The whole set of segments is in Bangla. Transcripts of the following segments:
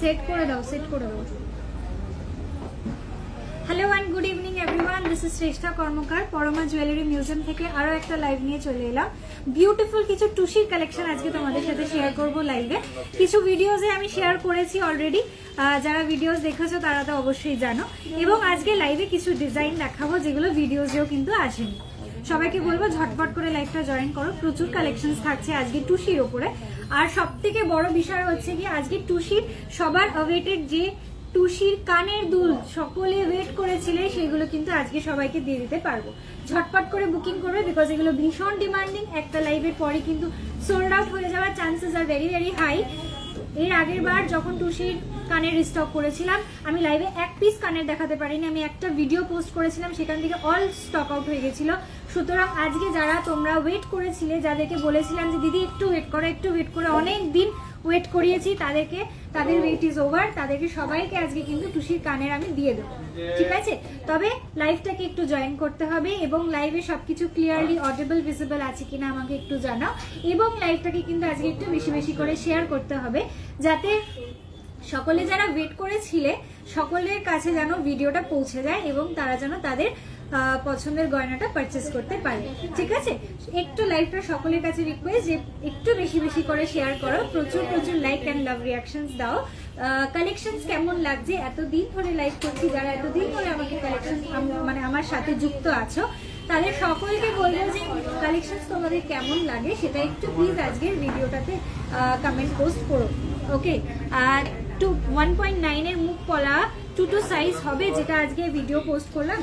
সেট করে দাও, সেট করে দাও। Hello and good evening everyone, this is Shreshtha Karmakar, Parama jewellery museum থেকে আরও একটা লাইভ নিয়ে চলে এলাম। বিউটিফুল কিছু টুসির কালেকশন আজকে তোমাদের সাথে শেয়ার করব লাইভে। কিছু ভিডিওসে আমি শেয়ার করেছি অলরেডি, যারা ভিডিওস দেখেছো তারা তো অবশ্যই জানো। এবং আজকে লাইভে কিছু ডিজাইন দেখাবো যেগুলো ভিডিওসেও কিন্তু আসেনি। সবাইকে বলবো ঝটপট করে লাইভটা জয়েন করো, প্রচুর কালেকশনস থাকছে আজকে টুসির ওপরে। আর সব থেকে বড় বিষয় হচ্ছে কি, আজকে টুসির সবার অওয়েটেড যে টুসির কানের দুল সকলে ওয়েট করেছিলে, সেগুলো কিন্তু আজকে সবাইকে দিয়ে দিতে পারবো। ঝটপট করে বুকিং করবে, বিকজ এগুলো ভীষণ ডিমান্ডিং। একটা লাইভের পরে কিন্তু সোল্ড আউট হয়ে যাওয়ার chances are very very high. এর আগের বার যখন টুসির কানের স্টক করেছিলাম, আমি লাইভে এক পিস কানের দেখাতে পারিনি, আমি একটা ভিডিও পোস্ট করেছিলাম, সেখান থেকে অল স্টক আউট হয়ে গেছিল। সুতরাং আজকে যারা তোমরা ওয়েট করেছিলে, যাদেরকে বলেছিলাম যে দিদি একটু ওয়েট করো, একটু ওয়েট করে অনেক দিন ওয়েট করিয়েছি, তাদের ওয়েট ইজ ওভার। তাদেরকে সবাইকে আজকে কিন্তু টুসির কানের আমি দিয়ে দেবো, ঠিক আছে? তবে লাইভটাকে একটু জয়েন করতে হবে এবং লাইভে সবকিছু ক্লিয়ারলি অডিবল ভিজিবল আছে কিনা আমাকে একটু জানাও। এবং লাইভটাকে কিন্তু আজকে একটু বেশি বেশি করে শেয়ার করতে হবে, যাতে সকলে যারা ওয়েট করেছিলে সকলের কাছে যেন ভিডিওটা পৌঁছে যায় এবং তারা যেন তাদের পছন্দের গয়নাটা পারচেস করতে পারে, ঠিক আছে? একটু লাইভটা সকলের কাছে রিকোয়েস্ট যে একটু বেশি বেশি করে শেয়ার করো, প্রচুর প্রচুর লাইক অ্যান্ড লাভ রিয়াকশনস দাও। কালেকশনস কেমন লাগছে, এতদিন ধরে লাইভ করছি, যারা এতদিন ধরে আমাকে কালেকশন মানে আমার সাথে যুক্ত আছো, তাদের সকলকে বলবো যে কালেকশনস তোমাদের কেমন লাগে সেটা একটু প্লিজ আজকের ভিডিওটাতে কমেন্ট পোস্ট করো, ওকে? আর 1.9 এর মুখ পলা 2 সাইজ হবে, যেটা আজকে ভিডিও পোস্ট করলাম।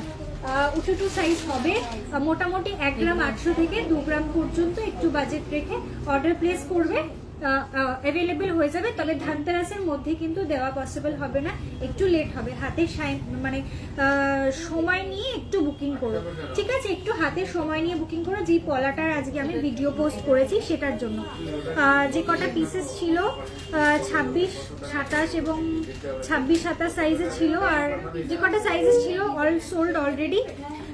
2 সাইজ হবে, মোটামুটি 1 গ্রাম 800 থেকে 2 গ্রাম পর্যন্ত একটু বাজেট রেখে অর্ডার প্লেস করবে, অ্যাভেলেবেল হয়ে যাবে। তবে ধানতেরাসের মধ্যে কিন্তু দেওয়া পসিবল হবে না, একটু লেট হবে। হাতে মানে সময় নিয়ে একটু বুকিং করো, ঠিক আছে? একটু হাতে সময় নিয়ে বুকিং করো। যে পলাটার আজকে আমি ভিডিও পোস্ট করেছি সেটার জন্য যে কটা পিসেস ছিল 26, 27 এবং 26, 27 সাইজে ছিল, আর যে কটা সাইজেস ছিল অল সোল্ড অলরেডি।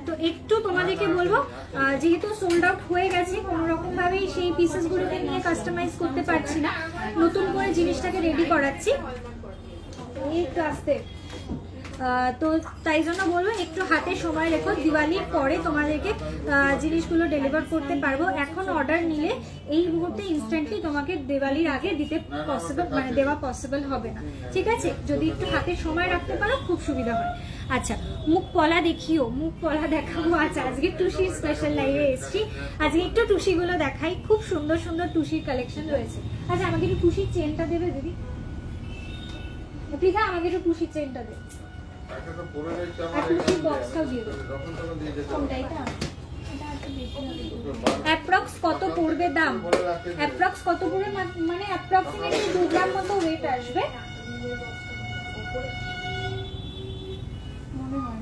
তো একটু তোমাদেরকে বলবো, যেহেতু সোল্ড আউট হয়ে গেছে, কোনো রকম ভাবেই সেই পিসেসগুলোকে নিয়ে কাস্টমাইজ করতে পারছি না, নতুন করে জিনিসটাকে রেডি করাচ্ছি একটু আসতে। তো তাই জন্য বলবো একটু হাতে সময় রেখো, দিওয়ালির পরে তোমাদেরকে জিনিসগুলো ডেলিভার করতে পারবো। এখন অর্ডার নিলে এই মুহূর্তে ইনস্ট্যান্টলি তোমাকে দিওয়ালির আগে দিতে পসিবল, মানে দেওয়া পসিবল হবে না, ঠিক আছে? যদি একটু হাতে সময় রাখতে পারো খুব সুবিধা হয়। আচ্ছা, মুখ পলা দেখিও, মুখ পলা দেখাবো। আচ্ছা, আজকে টুসির স্পেশাল লাইভে এসেছি, আজকে একটু টুসিগুলো দেখাই। খুব সুন্দর সুন্দর টুসির কালেকশন রয়েছে। আচ্ছা, আমাকে একটু টুসির চেনটা দেবে দিদি, প্লিজা, আমাকে একটু টুসির চেনটা দেবে। অ্যাপ্রক্স কত পড়বে দাম? অ্যাপ্রক্স কত পড়বে মানে অ্যাপ্রক্সিমেটলি 2 গ্রাম মতো ওয়েট আসবে মনে হয়।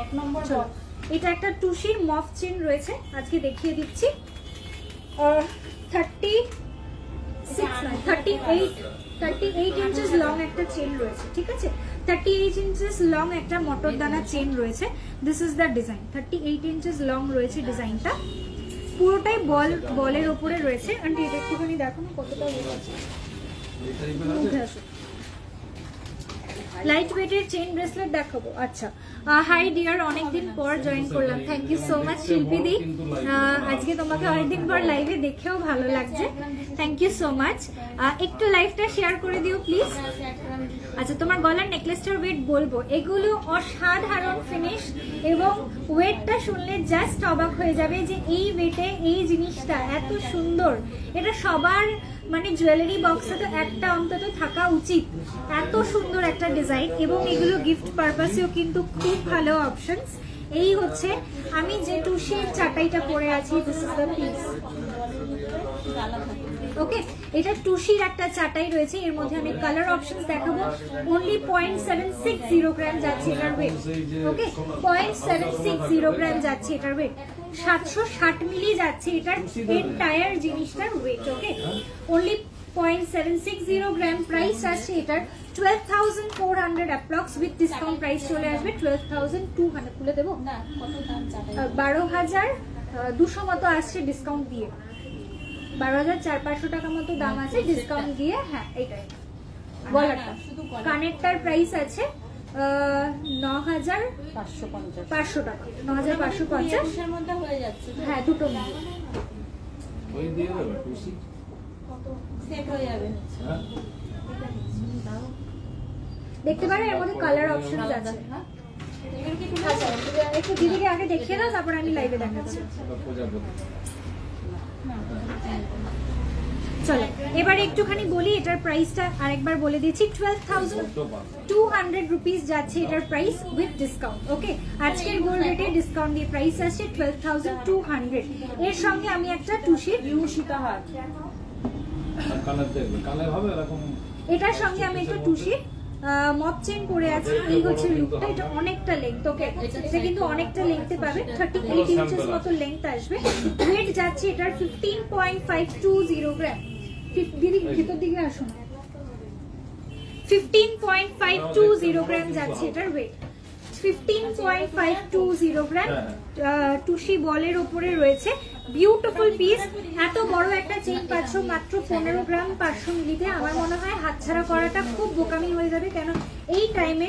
1 নম্বর এটা একটা টুসির মফ চেন রয়েছে, আজকে দেখিয়ে দিচ্ছি। 38 ইঞ্চেস লং একটা চেন রয়েছে, ঠিক আছে? 38 ইঞ্চেস লং একটা মটর দানা চেন রয়েছে। This is the design. 38 inches long রয়েছে ডিজাইনটা, পুরোটাই বলের ওপরে রয়েছে। আন্টি এটা একটুখানি দেখো না কতটা ওয়েট আছে। লাইট ওয়েটের চেইন ব্রেসলেট দেখাবো। আচ্ছা, হাই ডিয়ার, অনেকদিন পর জয়েন করলাম, থ্যাংক ইউ সো মাচ শিল্পীদি। আজকে তোমাকে অনেকদিন পর লাইভে দেখেও ভালো লাগছে, থ্যাংক ইউ সো মাচ। একটু লাইভটা শেয়ার করে দিও প্লিজ। আচ্ছা, তোমার গলার নেকলেসটার ওয়েট বলবো, এগুলো অসাধারণ ফিনিশ এবং ওয়েটটা শুনলে জাস্ট অবাক হয়ে যাবে যে এই ওয়েটে এই জিনিসটা এত সুন্দর। এটা সবার মানে জুয়েলারি বক্সে তো একটা অন্তত থাকা উচিত, এত সুন্দর একটা ডিজাইন। এবং এগুলো গিফট পারপাসেও কিন্তু খুব ভালো অপশনস। এই হচ্ছে আমি যে টুসির চাটাইটা পরে আছি, দিস ইজ দ্য পিস, ওকে? এটা টুসির একটা চাটাই রয়েছে, এর মধ্যে আমি কালার অপশনস দেখাবো। অনলি 0.760 গ্রাম যাচ্ছে এটার ওয়েট, ওকে? 0.760 গ্রাম যাচ্ছে এটার ওয়েট, 760 মিলি যাচ্ছে এটার এন্টায়ার জিনিসটার ওয়েট, ওকে? অনলি 0.760 গ্রাম প্রাইস আসছে এটার 12,400 অ্যাপ্রক্স, উইথ ডিসকাউন্ট প্রাইস চলে আসবে 12,200। খুলে দেবো না, 12,200 মতো আসছে ডিসকাউন্ট দিয়ে, 12,400-500 টাকা মতো দাম আছে ডিসকাউন্ট দিয়ে। হ্যাঁ, এইটাই গলাটা কানেরটার প্রাইস আছে 9,550 টাকা, 9,550 এর মধ্যে হয়ে যাচ্ছে। হ্যাঁ দুটো মিলে ওই দিয়ে দেবে খুশি সেট হয়ে যাবে। দেখতে পারো এর মধ্যে কালার অপশনস আছে। আচ্ছা একটু দিদিকে আগে দেখিয়ে দাও, তারপর আমি লাইভে দেখাচ্ছি। চলো এবারে একটুখানি বলি এটার প্রাইসটা আরেকবার বলে দিচ্ছি। 12,200 রুপিস যাচ্ছে এটার প্রাইস উইথ ডিসকাউন্ট। ওকে, আজকের গোল্ড রেটে ডিসকাউন্ট দিয়ে প্রাইস আসছে 12,200। এর সঙ্গে আমি একটা টুসির সীতাহার কালার দেখবে, কালার হবে এরকম। এটার সঙ্গে আমি একটা টুসির মপ চেন পরে আছি। এই হচ্ছে লুকটা। এটা অনেকটা লেন্থ। ওকে, এটা কিন্তু অনেকটা লেন্থে পাবে, 38 ইঞ্চেস মতো লেন্থ আসবে। ওয়েট যাচ্ছে এটার 15.520 গ্রাম। দিদি ভিতর দিকে আসুন। 15.520 গ্রাম যাচ্ছে এটার ওয়েট। 15.520 গ্রাম টুসি বলের উপরে রয়েছে। Beautiful piece. এত বড় একটা চেইন পাচ্ছ মাত্র 15 গ্রাম 500 মিলিতে। আমার মনে হয় হাতছাড়া করাটা খুব বোকামি হয়ে যাবে, কেন এই টাইমে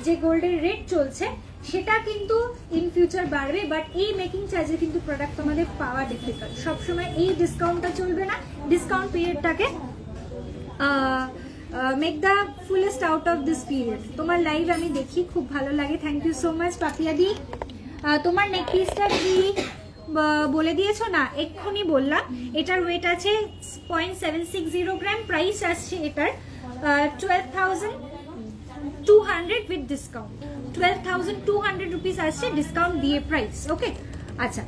যে গোল্ডের রেট চলছে সেটা কিন্তু ইন ফিউচার বাড়বে, বাট এই মেকিং চার্জে কিন্তু প্রোডাক্ট তোমাদের পাওয়া ডিফিকাল্ট। সবসময় এই ডিসকাউন্টটা চলবে না। ডিসকাউন্ট পিরিয়ডটাকে make the fullest out of this period. তোমার লাইভ আমি দেখি, খুব ভালো লাগে। থ্যাংক ইউ সো মাচ পাপিয়াদি। তোমার নেক পিসটা কি বলে দিয়েছো? না, এক্ষুনি বললাম। এটার ওয়েট আছে 0.760 গ্রাম। প্রাইস আসছে এটার 12,200 উইথ ডিসকাউন্ট। 12,200 রুপিস আসছে ডিসকাউন্ট দিয়ে প্রাইস। ওকে, আচ্ছা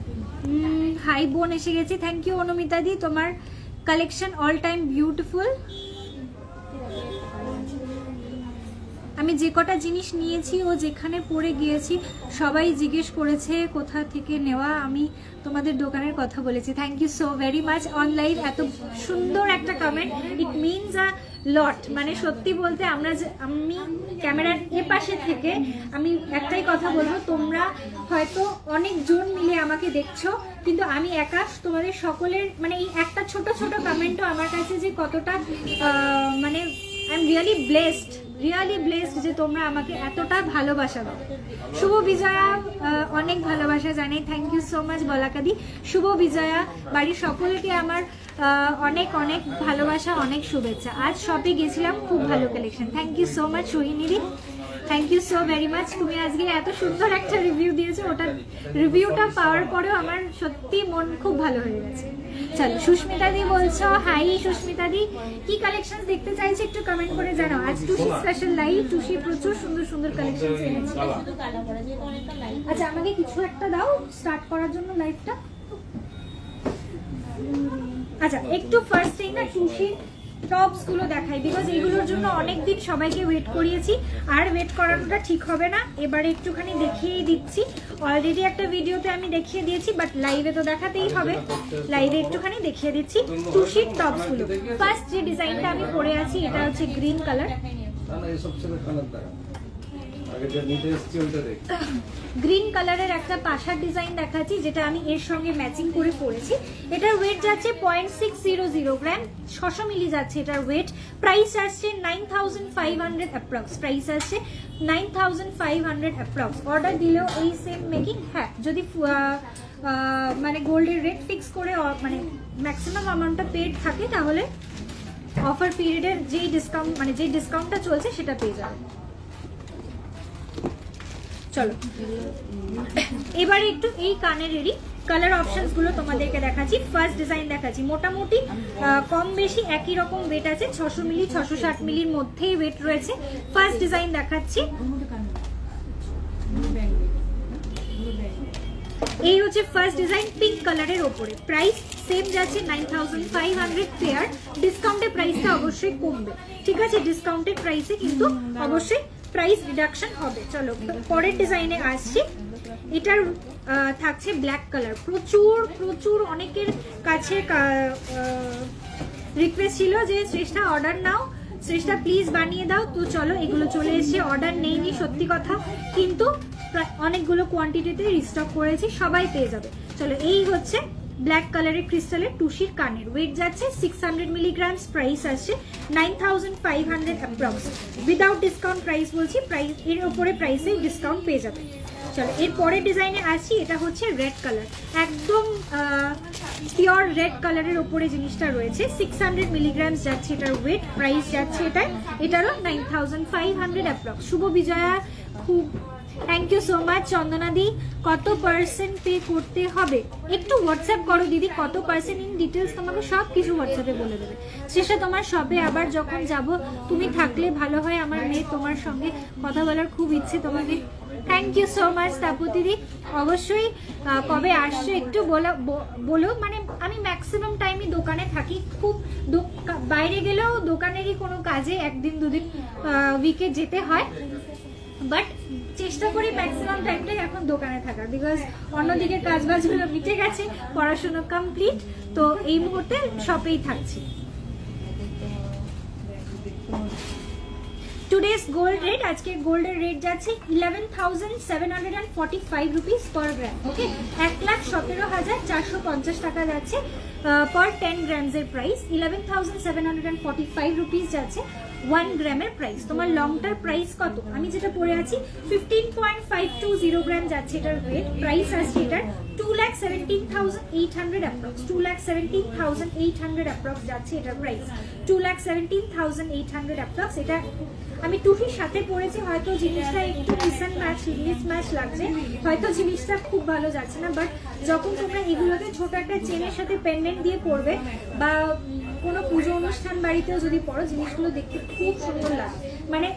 হাই বোন এসে গেছি। থ্যাংক ইউ অনুমিতা দি। তোমার কালেকশন অল টাইম বিউটিফুল। আমি যে কটা জিনিস নিয়েছি ও যেখানে পড়ে গিয়েছি সবাই জিজ্ঞেস করেছে কোথা থেকে নেওয়া। আমি তোমাদের দোকানের কথা বলেছি। Thank you so very much. Online এত সুন্দর একটা কমেন্ট, ইট মিনস আ লট। মানে সত্যি বলতে আমি ক্যামেরার এ পাশে থেকে আমি একটাই কথা বলবো, তোমরা হয়তো অনেকজন মিলে আমাকে দেখছো, কিন্তু আমি একা। তোমাদের সকলের মানে এই একটা ছোট ছোট কমেন্টও আমার কাছে যে কতটা মানে আই এম রিয়েলি ব্লেসড যে তোমরা আমাকে এতটা ভালোবাসা দাও। শুভ বিজয়া অনেক ভালোবাসা জানাই। থ্যাংক ইউ সো মাচ বলাকাদি। শুভ বিজয়া, বাড়ির সকলকে আমার অনেক অনেক ভালোবাসা, অনেক শুভেচ্ছা। আজ শপে গেছিলাম, খুব ভালো collection. Thank you so much সোহিনীদি। Thank you so very much. তুমি আজকে এত সুন্দর একটা রিভিউ দিয়েছো, ওটা রিভিউটা পাওয়ার পরেও আমার সত্যি মন খুব ভালো হয়ে গেছে। চলো, সুস্মিতা দি বলছো হাই। সুস্মিতা দি, কি কালেকশন দেখতে চাইছো একটু কমেন্ট করে জানাও। আজ টুসি স্পেশাল লাইভ। টুসি প্রচুর সুন্দর সুন্দর কালেকশন এনেছে। আচ্ছা আমাকে কিছু একটা দাও স্টার্ট করার জন্য লাইভটা। আচ্ছা একটু ফার্স্ট থিং না টুসি টপস গুলো দেখাই, বিকজ এগুলোর জন্য অনেকদিন সবাইকে ওয়েট করিয়েছি, আর ওয়েট করানোটা ঠিক হবে না। এবারে একটুখানি দেখিয়ে দিচ্ছি। অলরেডি একটা ভিডিওতে আমি দেখিয়ে দিয়েছি, বাট লাইভে তো দেখাতেই হবে। লাইভে একটুখানি দেখিয়ে দিচ্ছি টুসির টপস গুলো। ফার্স্ট যে ডিজাইনটা আমি পরে আছি এটা হচ্ছে গ্রিন কালার। গ্রিন কালারের একটা পাশার ডিজাইন দেখাচ্ছি, যেটা আমি এর সঙ্গে ম্যাচিং করে পরেছি। এটার ওয়েট যাচ্ছে 0.600 গ্রাম, 600 মিলি যাচ্ছে এটার ওয়েট। প্রাইস আসছে 9,500 অ্যাপ্রক্স। প্রাইস আসছে 9,500 অ্যাপ্রক্স। অর্ডার দিলেও এই সেম মেকিং। হ্যাঁ, যদি মানে গোল্ডের রেট ফিক্স করে মানে ম্যাক্সিমাম অ্যামাউন্টটা পেড থাকে, তাহলে অফার পিরিয়ডের যেই ডিসকাউন্ট মানে যেই ডিসকাউন্টটা চলছে সেটা পেয়ে যাবে। চলো এবারে একটু এই কানেরেরই কালার অপশনস গুলো তোমাদেরকে দেখাচ্ছি। ফার্স্ট ডিজাইন দেখাচ্ছি, মোটামুটি কম বেশি একই রকম ওয়েট আছে, 600 মিলি 660 মিলির মধ্যেই ওয়েট রয়েছে। ফার্স্ট ডিজাইন দেখাচ্ছি, এই হচ্ছে ফার্স্ট ডিজাইন পিঙ্ক কালারের ওপরে। প্রাইস সেম যাচ্ছে 9,500 পেয়ার। ডিসকাউন্টের প্রাইসটা অবশ্যই কমবে, ঠিক আছে? ডিসকাউন্টের প্রাইসে কিন্তু অবশ্যই প্রাইস রিডাকশন হবে। চলো পরের ডিজাইনে আসছি। এটার থাকছে ব্ল্যাক কালার। প্রচুর প্রচুর অনেকের কাছে রিকোয়েস্ট ছিল যে শ্রেষ্ঠা অর্ডার নাও, শ্রেষ্ঠা প্লিজ বানিয়ে দাও। তো চলো এগুলো চলে এসেছে। অর্ডার নেইনি সত্যি কথা, কিন্তু অনেকগুলো কোয়ান্টিটিতে রিস্টক করেছি, সবাই পেয়ে যাবে। চলো এই হচ্ছে ব্ল্যাক কালারের ক্রিস্টালের টুসির কানের, ওয়েট যাচ্ছে 600 মিলিগ্রামস, প্রাইস আসছে 9500 অ্যাপ্রক্স। উইদাউট ডিসকাউন্ট প্রাইস বলছি, প্রাইস এর উপরে প্রাইসে ডিসকাউন্ট পেয়ে যাবে। চলো এর পরের ডিজাইনে আসি, এটা হচ্ছে রেড কালার, একদম পিওর রেড কালারের ওপরে জিনিসটা রয়েছে। 600 মিলিগ্রামস যাচ্ছে এটার ওয়েট, প্রাইস যাচ্ছে এটারও 9500 অ্যাপ্রক্স। শুভ বিজয়া, খুব থ্যাংক ইউ সো মাচ। চন্দনাদি, কত পার্সেন্ট পে করতে হবে একটু হোয়াটসঅ্যাপ করো দিদি, কত পার্সেন্ট ইন ডিটেলস তোমাকে সব কিছু হোয়াটসঅ্যাপে বলে দেবে। শেষে তোমার শপে আবার যখন যাব তুমি থাকলে ভালো হয়, আমার মেয়ে তোমার সঙ্গে কথা বলার খুব ইচ্ছে তোমাকে। Thank you so much Tapu দিদি। অবশ্যই কবে আসছো একটু বলো, মানে আমি ম্যাক্সিমাম টাইমই দোকানে থাকি, খুব বাইরে গেলেও দোকানেরই কোনো কাজে একদিন দুদিন উইকে যেতে হয়, বাট চেষ্টা করি ম্যাক্সিমাম টাইমটাই এখন দোকানে থাকার, বিকজ অন্যদিকে কাজবাজগুলো মিটে গেছে, পড়াশোনা কমপ্লিট, তো এই মুহূর্তে শপেই থাকছি। টুডেজ গোল্ড রেট, আজকের গোল্ডের রেট যাচ্ছে 11,745 রুপিস পার গ্রাম। ওকে, 1,17,450 টাকা যাচ্ছে পার 10 গ্রামসের প্রাইস। 11,745 রুপিস যাচ্ছে 1 গ্রামের প্রাইস। তোমার লংটার প্রাইস কত? আমি যেটা পরে আছি 15.520 গ্রাম যাচ্ছে এটার ওয়েট, প্রাইস আসছে এটার 2,17,800 অ্যাপ্রক্স। 2,17,800 অ্যাপ্রক্স যাচ্ছে এটার প্রাইস, 2,17,800 অ্যাপ্রক্স। এটা আমি টুপির সাথে পরেছি, হয়তো জিনিসটা একটু মিসম্যাচ লাগছে, হয়তো জিনিসটা খুব ভালো যাচ্ছে না, বাট যখন তোমরা এগুলোকে ছোট একটা চেনের সাথে পেন্ডেন্ট দিয়ে পরবে বা কোনো পুজো অনুষ্ঠান বাড়িতেও যদি পরো, জিনিসগুলো দেখতে খুব সুন্দর লাগে। মানে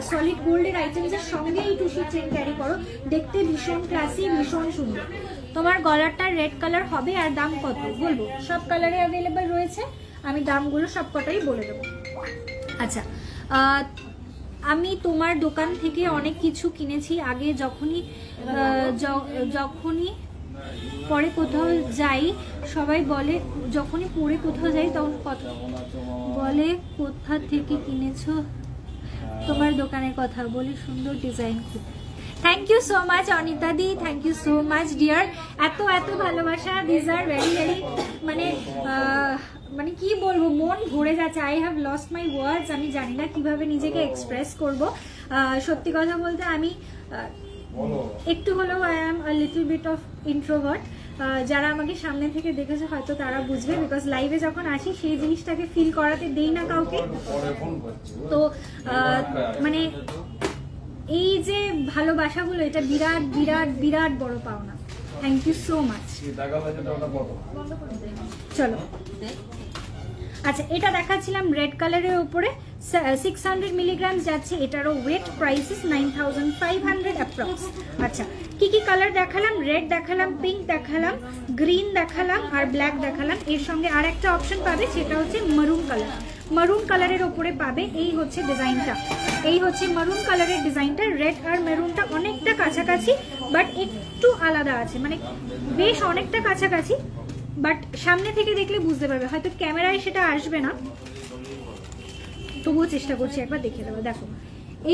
সলিড গোল্ডের আইটেমসের সঙ্গে এই টুসির চেন ক্যারি করো, দেখতে ভীষণ ক্লাসি, ভীষণ সুন্দর। তোমার গলারটা রেড কালার হবে, আর দাম কত বলবো? সব কালারে অ্যাভেলেবেল রয়েছে, আমি দামগুলো সব কটাই বলে দেবো। আচ্ছা, আমি তোমার দোকান থেকে অনেক কিছু কিনেছি আগে, যখনই পরে কোথাও যাই সবাই বলে, যখনই পরে কোথাও যাই তখন কথা বলে কোথা থেকে কিনেছো, তোমার দোকানের কথা বলি, সুন্দর ডিজাইন খুব। Thank you so much Anita দি, thank you so much dear, এত ভালোবাসা, দিস আর ভেরি ভেরি মানে কি বলবো, মন ভরে যাচ্ছে। আই হ্যাভ লস্ট মাই ওয়ার্ডস, আমি জানি না কিভাবে নিজেকে এক্সপ্রেস করব। সত্যি কথা বলতে আমি একটু হলেও I am a little bit of introvert. যারা আমাকে সামনে থেকে দেখেছে হয়তো তারা বুঝবে, বিকজ লাইভে যখন আসি সেই জিনিসটাকে ফিল করাতে দেই না কাউকে। তো মানে এই যে ভালোবাসাগুলো, এটা বিরাট বিরাট বিরাট বড় পাওনা। Thank you so much. চলো, আচ্ছা এটা দেখাচ্ছিলাম রেড কালারের উপরে 600 মিলিগ্রাম যাচ্ছে, এটারও ওয়েট, প্রাইস ইস 9500 অ্যাপ্রক্স। আচ্ছা কি কি কালার দেখালাম? রেড দেখালাম, পিঙ্ক দেখালাম, গ্রিন দেখালাম, আর ব্ল্যাক দেখালাম। এর সঙ্গে আর একটা অপশন পাবে, সেটা হচ্ছে মারুন কালার। মারুন কালারের ওপরে পাবে, এই হচ্ছে ডিজাইনটা, এই হচ্ছে মারুন কালারের ডিজাইনটা। রেড আর মেরুনটা অনেকটা কাছাকাছি, বাট একটু আলাদা আছে, মানে বেশ অনেকটা কাছাকাছি, বাট সামনে থেকে দেখলে বুঝতে পারবে, হয়তো ক্যামেরায় সেটা আসবে না, তবুও চেষ্টা করছি একবার দেখে দেবো। দেখো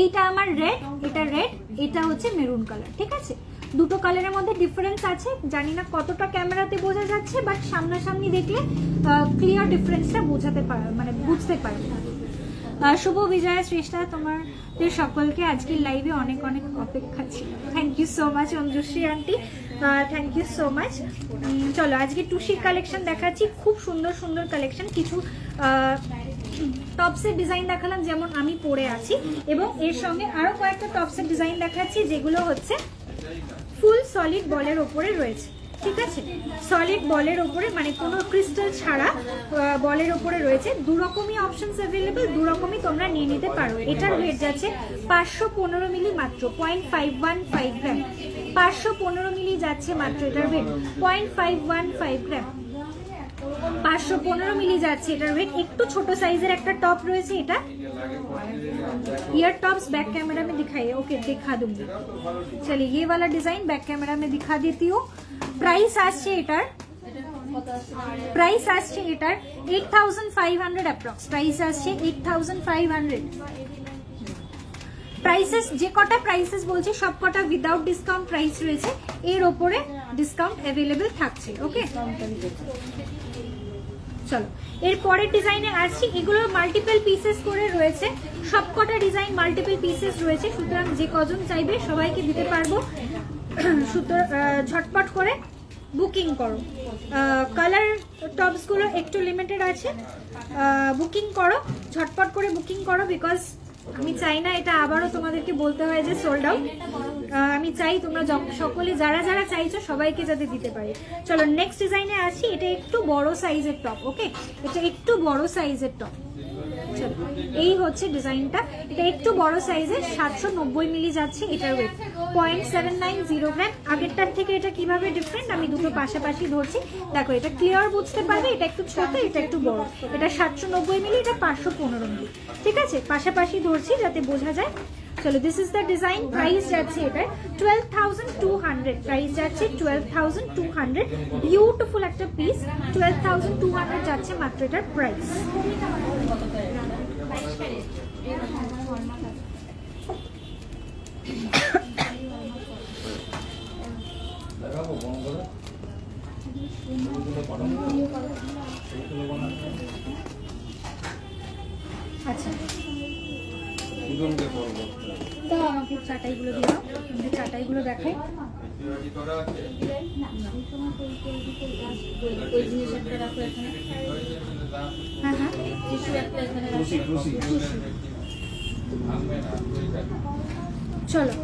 এইটা আমার রেড, এটা রেড, এটা হচ্ছে মেরুন কালার, ঠিক আছে? দুটো কালারের মধ্যে ডিফারেন্স আছে, জানি না কতটা ক্যামেরাতে বোঝা যাচ্ছে, বাট সামনাসামনি দেখলে ক্লিয়ার ডিফারেন্সটা বোঝাতে পারবে, মানে বুঝতে পারবে। শুভ বিজয়া শ্রেষ্ঠা, তোমাদের সকলকে আজকের লাইভে অনেক অনেক অপেক্ষা ছিল। Thank you so much Anjushree aunty, thank you so much. চলো আজকে টুসির কালেকশন দেখাচ্ছি, খুব সুন্দর সুন্দর কালেকশন। কিছু টপসের ডিজাইন দেখালাম যেমন আমি পরে আছি, এবং এর সঙ্গে আরো কয়েকটা টপসের ডিজাইন দেখাচ্ছি যেগুলো হচ্ছে ফুল সলিড বলের ওপরে রয়েছে, ঠিক আছে? সলিড বলের ওপরে, মানে কোনো ক্রিস্টাল ছাড়া বলের ওপরে রয়েছে। দুরকমই অপশনস অ্যাভেলেবল, দুরকমই তোমরা নিয়ে নিতে পারো। এটার ওয়েট যাচ্ছে 515 মিলি, মাত্র 0.515 গ্রাম। 515 মিলি যাচ্ছে মাত্র এটার ওয়েট, 0.515 গ্রাম। 515 মিলি যাচ্ছে এটার ওয়েট। একটু ছোট साइजर একটা টপ রয়েছে, এটা ईयर टॉप्स बैक कैमरा में दिखाइए। ओके दिखा दूंगी, चलिए ये वाला डिजाइन बैक कैमरा में दिखा देती हूँ। प्राइस আসছে এটার, প্রাইস আসছে এটার 8500 অ্যাপ্রক্স। প্রাইস আসছে 8500, প্রাইসেস যে কটা প্রাইসেস বলছি সব কটা উইদাউট ডিসকাউন্ট প্রাইস রয়েছে, এর ওপরে ডিসকাউন্ট অ্যাভেলেবেল থাকছে। ওকে, চলো এর পরের ডিজাইনে আসছি। এগুলো মাল্টিপল পিসেস করে রয়েছে, সব কটা ডিজাইন মাল্টিপল পিসেস রয়েছে, সুতরাং যে কজন চাইবে সবাইকে দিতে পারবো। সুতরাং ঝটপট করে বুকিং করো। কালার টপসগুলো একটু লিমিটেড আছে, বুকিং করো, ঝটপট করে বুকিং করো, বিকজ আমি চাই না এটা আবারও তোমাদেরকে বলতে হয় যে সোল্ড আউট। আমি চাই তোমরা সকলে যারা যারা চাইছো সবাইকে যাতে দিতে পারি। চলো নেক্সট ডিজাইনে আসি। এটা একটু বড় সাইজের টপ। ওকে, এটা একটু বড় সাইজের টপ। চলো এই হচ্ছে ডিজাইনটা, এটা একটু বড় সাইজের, 790 মিলি যাচ্ছে এটার ওয়েট, 0.790 গ্রাম। আগেরটার থেকে এটা কিভাবে ডিফারেন্ট আমি দুটো পাশাপাশি ধরছি, দেখো এটা ক্লিয়ার বুঝতে পারবে। এটা একটু ছোট, এটা একটু বড়, এটা 790 মিলি, এটা 515 মিলি। ঠিক আছে, পাশাপাশি ধরছি যাতে বোঝা যায়। চলো this is the design. Price যাচ্ছে এটা 12,200, প্রাইস যাচ্ছে 12,200। বিউটিফুল একটা পিস, 12,200 যাচ্ছে মাত্র এটার প্রাইস। আচ্ছা দাও আমাকে চাটাইগুলো দিও, চাটাইগুলো দেখাই। ওই জিনিস একটা রাখো এখানে। হ্যাঁ হ্যাঁ, টিস্যু একটা এখানে রাখো। চলো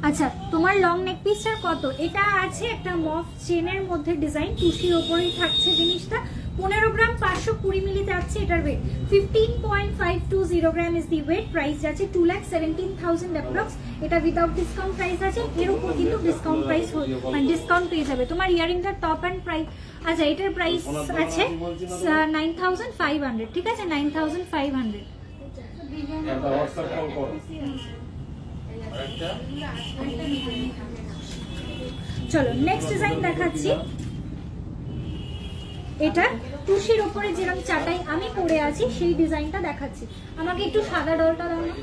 আচ্ছা, তোমার লং নেক পিসটার কত? এটা আছে একটা মফ চেনের মধ্যে ডিজাইন, টুসির ওপরেই থাকছে জিনিসটা। 15 গ্রাম 520 মিলি যাচ্ছে এটার weight, 15.520 gram is the weight. Price যাচ্ছে 2,17,000 অ্যাপ্রক্স। এটা উইদাউট ডিসকাউন্ট প্রাইস আছে, এর উপর কিন্তু ডিসকাউন্ট প্রাইস মানে ডিসকাউন্ট পেয়ে যাবে। তোমার ইয়ারিংটার টপ অ্যান্ড প্রাইস, আচ্ছা এটার প্রাইস আছে 9,500। ঠিক আছে, 9,500। চলো নেক্সট ডিজাইন দেখাচ্ছি। এটা টুসির উপরে যেরকম চাটাই আমি পরে আছি সেই ডিজাইনটা দেখাচ্ছি। আমাকে একটু সাদা ডলটা দাও না।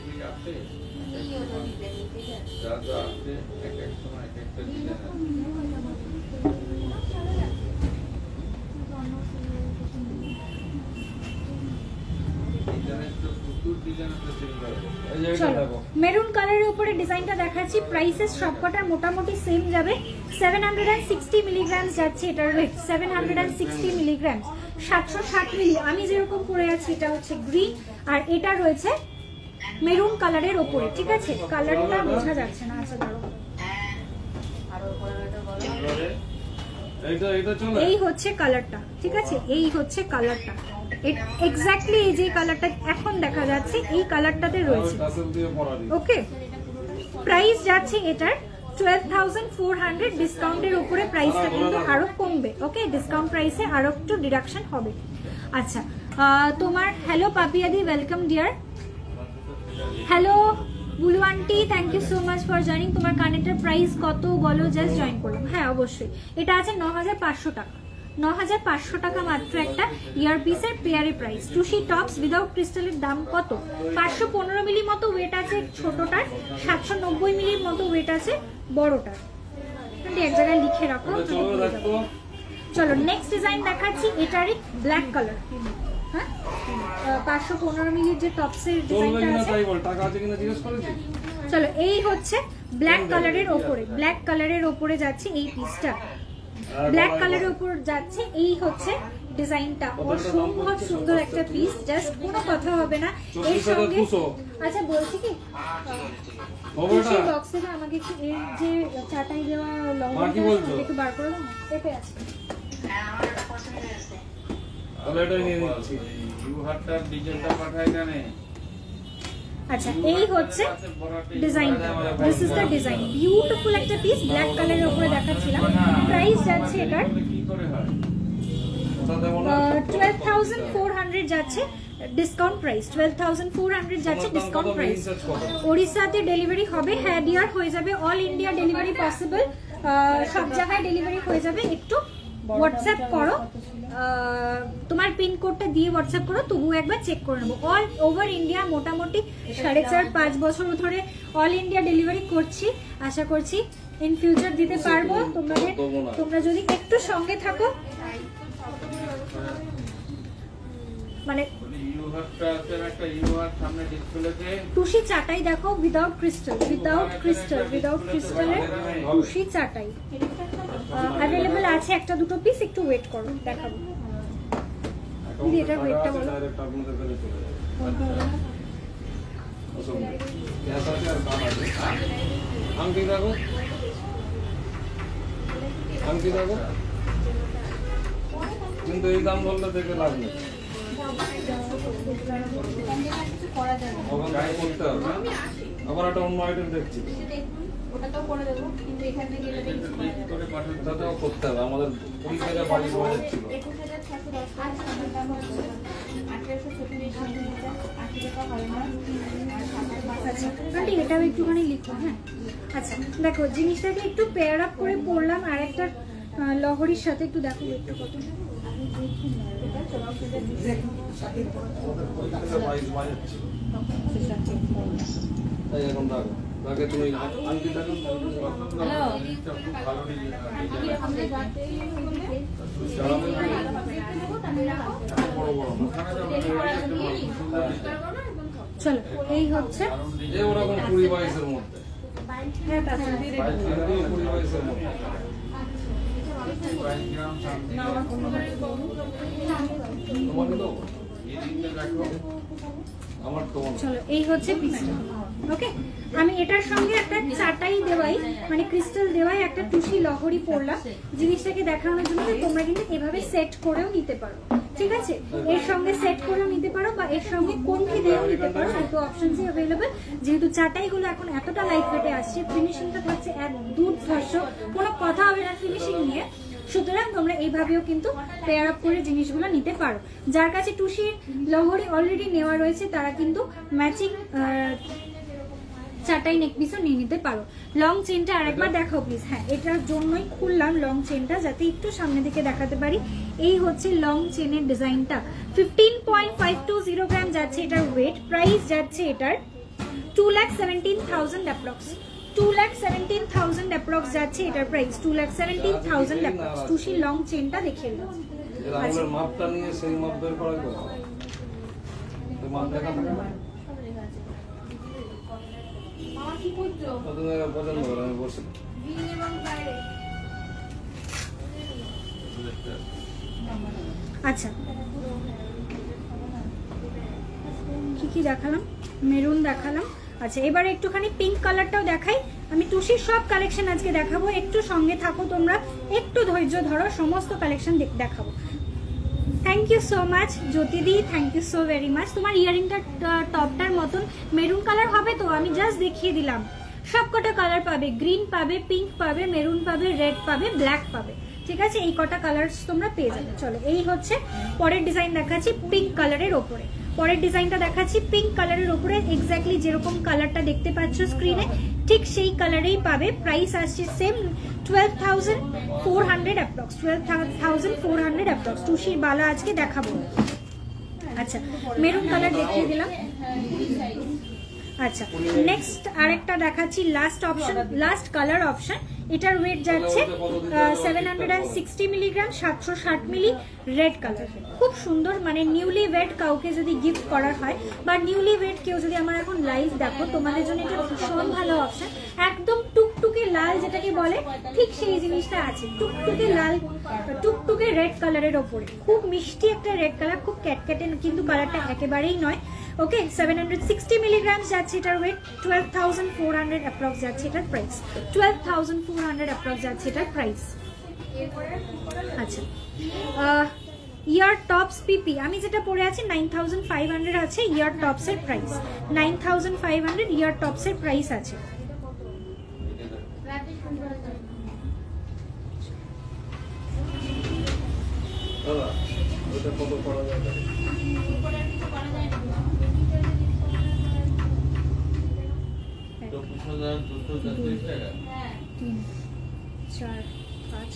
চলো মেরুন কালারের উপরে ডিজাইনটা দেখাচ্ছি। প্রাইসেস সবকটার মোটামুটি সেম যাবে। 760 মিলিগ্রাম যাচ্ছে এটার ওয়েট, 760 মিলিগ্রাম, 760 মিলি। আমি যেরকম পরে আছি এটা হচ্ছে গ্রিন, আর এটা রয়েছে মেরুন কালারের উপরে। ঠিক আছে, কালারটা বোঝা যাচ্ছে না। আচ্ছা দাঁড়াও, এই হচ্ছে কালারটা। ঠিক আছে, এই হচ্ছে কালারটা, এক্স্যাক্টলি এই যে কালারটা এখন দেখা যাচ্ছে এই কালারটাতে রয়েছে। ওকে, প্রাইস যাচ্ছে এটার 12,400। ডিসকাউন্টের উপরে প্রাইসটা কিন্তু আরো কমবে। ওকে, ডিসকাউন্ট প্রাইসে আরো একটু ডিডাকশন হবে। আচ্ছা তোমার হ্যালো পাপিয়াদি, welcome dear. Hello Bulu aunty, thank you so much for joining. তোমার কানেক্টের প্রাইস কত বলো, জাস্ট জয়েন করলাম। হ্যাঁ অবশ্যই, এটা আছে 9,500 টাকা। 9,500 টাকা মাত্র একটা ইয়ারপিসের পেয়ারে প্রাইস। টুসি টপস উইদাউট ক্রিস্টালের দাম কত? 515 মিলি মতো ওয়েট আছে ছোটটার, 790 মিলির মতো ওয়েট আছে বড়টার। এক জায়গায় লিখে রাখো। চলো নেক্সট ডিজাইন দেখাচ্ছি। এটারই ব্ল্যাক কালার। হ্যাঁ 515 মিলির যে টপসের ডিজাইনটা আছে। চলো এই হচ্ছে ব্ল্যাক কালারের ওপরে, ব্ল্যাক কালারের ওপরে যাচ্ছে এই পিসটা, ব্ল্যাক কালারের উপর যাচ্ছে। এই হচ্ছে ডিজাইনটা, অসম্ভব সুন্দর একটা পিস, জাস্ট কোনো কথা হবে না এর সঙ্গে। আচ্ছা বলছি কি বক্স থেকে আমাকে একটু এর যে চাটাই দেওয়া লঙ্কা একটু বার করে দাও না, পেঁপে আছে। আচ্ছা এই হচ্ছে ডিজাইনটা, this is the design. Beautiful একটা পিস, ব্ল্যাক কালারের উপরে দেখাচ্ছিলাম। প্রাইস যাচ্ছে এটার 12,400 যাচ্ছে ডিসকাউন্ট প্রাইস, 12,400 যাচ্ছে ডিসকাউন্ট প্রাইস। ওড়িশাতে ডেলিভারি হবে, হ্যাঁ ডিয়ার হয়ে যাবে, অল ইন্ডিয়া ডেলিভারি পসিবল, সব জায়গায় ডেলিভারি হয়ে যাবে। একটু হোয়াটসঅ্যাপ করো, তোমার পিনকোডটা দিয়ে হোয়াটসঅ্যাপ করো, তবু একবার চেক করে নেবো। অল ওভার ইন্ডিয়া মোটামুটি 4.5-5 বছর ধরে অল ইন্ডিয়া ডেলিভারি করছি, আশা করছি ইন ফিউচার দিতে পারবো তোমাদের, তোমরা যদি একটু সঙ্গে থাকো। মানে টুসি চাটাই দেখো, উইদাউট ক্রিস্টালের টুসি চাটাই অ্যাভেলেবল আছে, একটা দুটো পিস, একটু ওয়েট করো দেখাবো। দিদি এটার ওয়েটটা বলো। আংটি দেখো, আংটি দেখো, কিন্তু এই দাম বললে দেখে লাভ নেই, করতে হবে। আবার একটা অন্য আইটেম দেখছি, ওটাও করে দেবো, কিন্তু এখানে গেলে ওটাও করতে হবে। আমাদের 20 টাকা বাড়ি বাজার ছিল, 21,610 দাম হচ্ছে 1840 আচ্ছা আন্টি এটাও একটুখানি লিখো। হ্যাঁ আচ্ছা দেখো জিনিসটাকে একটু পেয়ার আপ করে পড়লাম আর একটা লহরির সাথে, একটু দেখো একটু কত। এখন দেখো, তাকে তুমি আংটি দেখো, চলো এই হচ্ছে ওরকম 20-22 মধ্যে, হ্যাঁ তাছাড়া 20-22 মধ্যে। তোমাকে তো আমার তো চলো এই হচ্ছে পিসটা। ওকে আমি এটার সঙ্গে একটা চাটাই দেওয়াই, মানে ক্রিস্টাল দেওয়াই একটা টুসি লহরি পরলাম জিনিসটাকে দেখানোর জন্য। তোমরা কিন্তু এভাবে সেট করেও নিতে পারো, ঠিক আছে? এর সঙ্গে সেট করেও নিতে পারো বা এর সঙ্গে কোনটি দিয়েও নিতে পারো, দুটো অপশনসই অ্যাভেলেবল। যেহেতু চাটাইগুলো এখন এতটা লাইট ওয়েটে আসছে, ফিনিশিংটা থাকছে এক দুর্ধর্ষ, কোনো কথা হবে না ফিনিশিং নিয়ে, সুতরাং তোমরা এইভাবেও কিন্তু পেয়ার আপ করে জিনিসগুলো নিতে পারো। যার কাছে টুসির লহরি অলরেডি নেওয়া রয়েছে তারা কিন্তু ম্যাচিং চাটাই নেক পিসও নিয়ে নিতে পারো। লং চেনটা আরেকবার দেখাও প্লিজ। হ্যাঁ এটার জন্যই খুললাম লং চেনটা, যাতে একটু সামনে থেকে দেখাতে পারি। এই হচ্ছে লং চেনের ডিজাইনটা, 15.520 গ্রাম যাচ্ছে এটার ওয়েট। প্রাইস যাচ্ছে এটার 2,17,000 অ্যাপ্রক্স, 2,17,000 অ্যাপ্রক্স যাচ্ছে এটার প্রাইস, 2,17,000 অ্যাপ্রক্স। টুসি লং চেনটা দেখিয়ে দাও। আচ্ছা মাপটা নিয়ে সেই মাপ বের করা যাবে, মাপ দেখা থাকে না, আমি বসে আচ্ছা কি কি দেখালাম, মেরুন দেখালাম। আচ্ছা এবারে একটুখানি পিঙ্ক কালারটাও দেখাই। আমি টুসির সব কালেকশন আজকে দেখাবো, একটু সঙ্গে থাকো তোমরা, একটু ধৈর্য ধরো, সমস্ত কালেকশন দেখাবো। থ্যাংক ইউ সো মাচ জ্যোতিদি, thank you so very much. তোমার ইয়ারিংটা টপটার মতন মেরুন কালার হবে তো, আমি জাস্ট দেখিয়ে দিলাম। সবকটা কালার পাবে, গ্রিন পাবে, পিঙ্ক পাবে, মেরুন পাবে, রেড পাবে, ব্ল্যাক পাবে, ঠিক আছে? এই কটা কালার তোমরা পেয়ে যাবে। চলো এই হচ্ছে পরের ডিজাইন দেখাচ্ছি পিঙ্ক কালারের ওপরে। পরের ডিজাইনটা দেখাচ্ছি পিঙ্ক কালারের ওপরে, এক্স্যাক্টলি যেরকম কালারটা দেখতে পাচ্ছ স্ক্রিনে ঠিক সেই কালারেই পাবে। প্রাইস আসছে সেম 12,400 অ্যাপ্রক্স, 12,400 অ্যাপ্রক্স। টুসির বালা আজকে দেখাবো। আচ্ছা মেরুন কালার দেখিয়ে দিলাম। আচ্ছা নেক্সট আরেকটা দেখাচ্ছি, last option, last colour option. এটার ওয়েট যাচ্ছে 760 মিলিগ্রাম, 760 মিলি, রেড কালার। খুব সুন্দর, মানে নিউলি ওয়েড কাউকে যদি গিফট করার হয় বা নিউলি ওয়েড কেউ যদি আমার এখন লাইভ দেখো, তোমাদের জন্য এটা ভীষণ ভালো অপশন। একদম টুকটুকে লাল যেটাকে বলে, ঠিক সেই জিনিসটা আছে, টুকটুকে লাল, টুকটুকে রেড কালারের ওপরে। খুব মিষ্টি একটা রেড কালার, খুব ক্যাটক্যাটে কিন্তু কালারটা একেবারেই নয়। ওকে 760 মিলিগ্রাম যাচ্ছে এটার ওয়েট, 12,400 অ্যাপ্রক্স যাচ্ছে এটার প্রাইস, 12,400 অ্যাপ্রক্স যাচ্ছে এটার প্রাইস। আচ্ছা ইয়ার টপস পিপি আমি যেটা পরে আছি 9,500 আছে ইয়ার টপস এর প্রাইস, 9,500 ইয়ার টপস এর প্রাইস আছে। দাদা ওটা কত করা যাবে? 3 4 5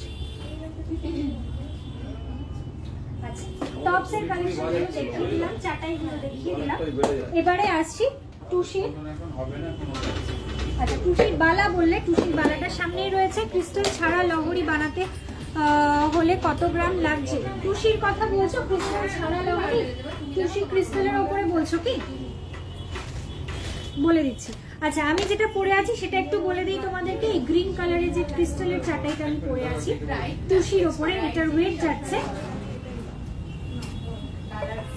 আচ্ছা টপসের কালেকশনগুলো দেখিয়ে দিলাম, চাটাইগুলো দেখিয়ে দিলাম। এবারে আসছি টুসির। আচ্ছা টুসির বালা বললে, টুসির বালাটার সামনেই রয়েছে। ক্রিস্টাল ছাড়া লহরি বানাতে হলে কত গ্রাম লাগছে? টুসির কথা বলছো? ক্রিস্টাল ছাড়া লহরি টুসি ক্রিস্টালের ওপরে বলছো কি? বলে দিচ্ছি। আচ্ছা আমি যেটা পরে আছি সেটা একটু বলে দিই তোমাদেরকে। এই গ্রিন কালারের যে ক্রিস্টালের চাটাইটা আমি পরে আছি টুসির ওপরে, এটার ওয়েট যাচ্ছে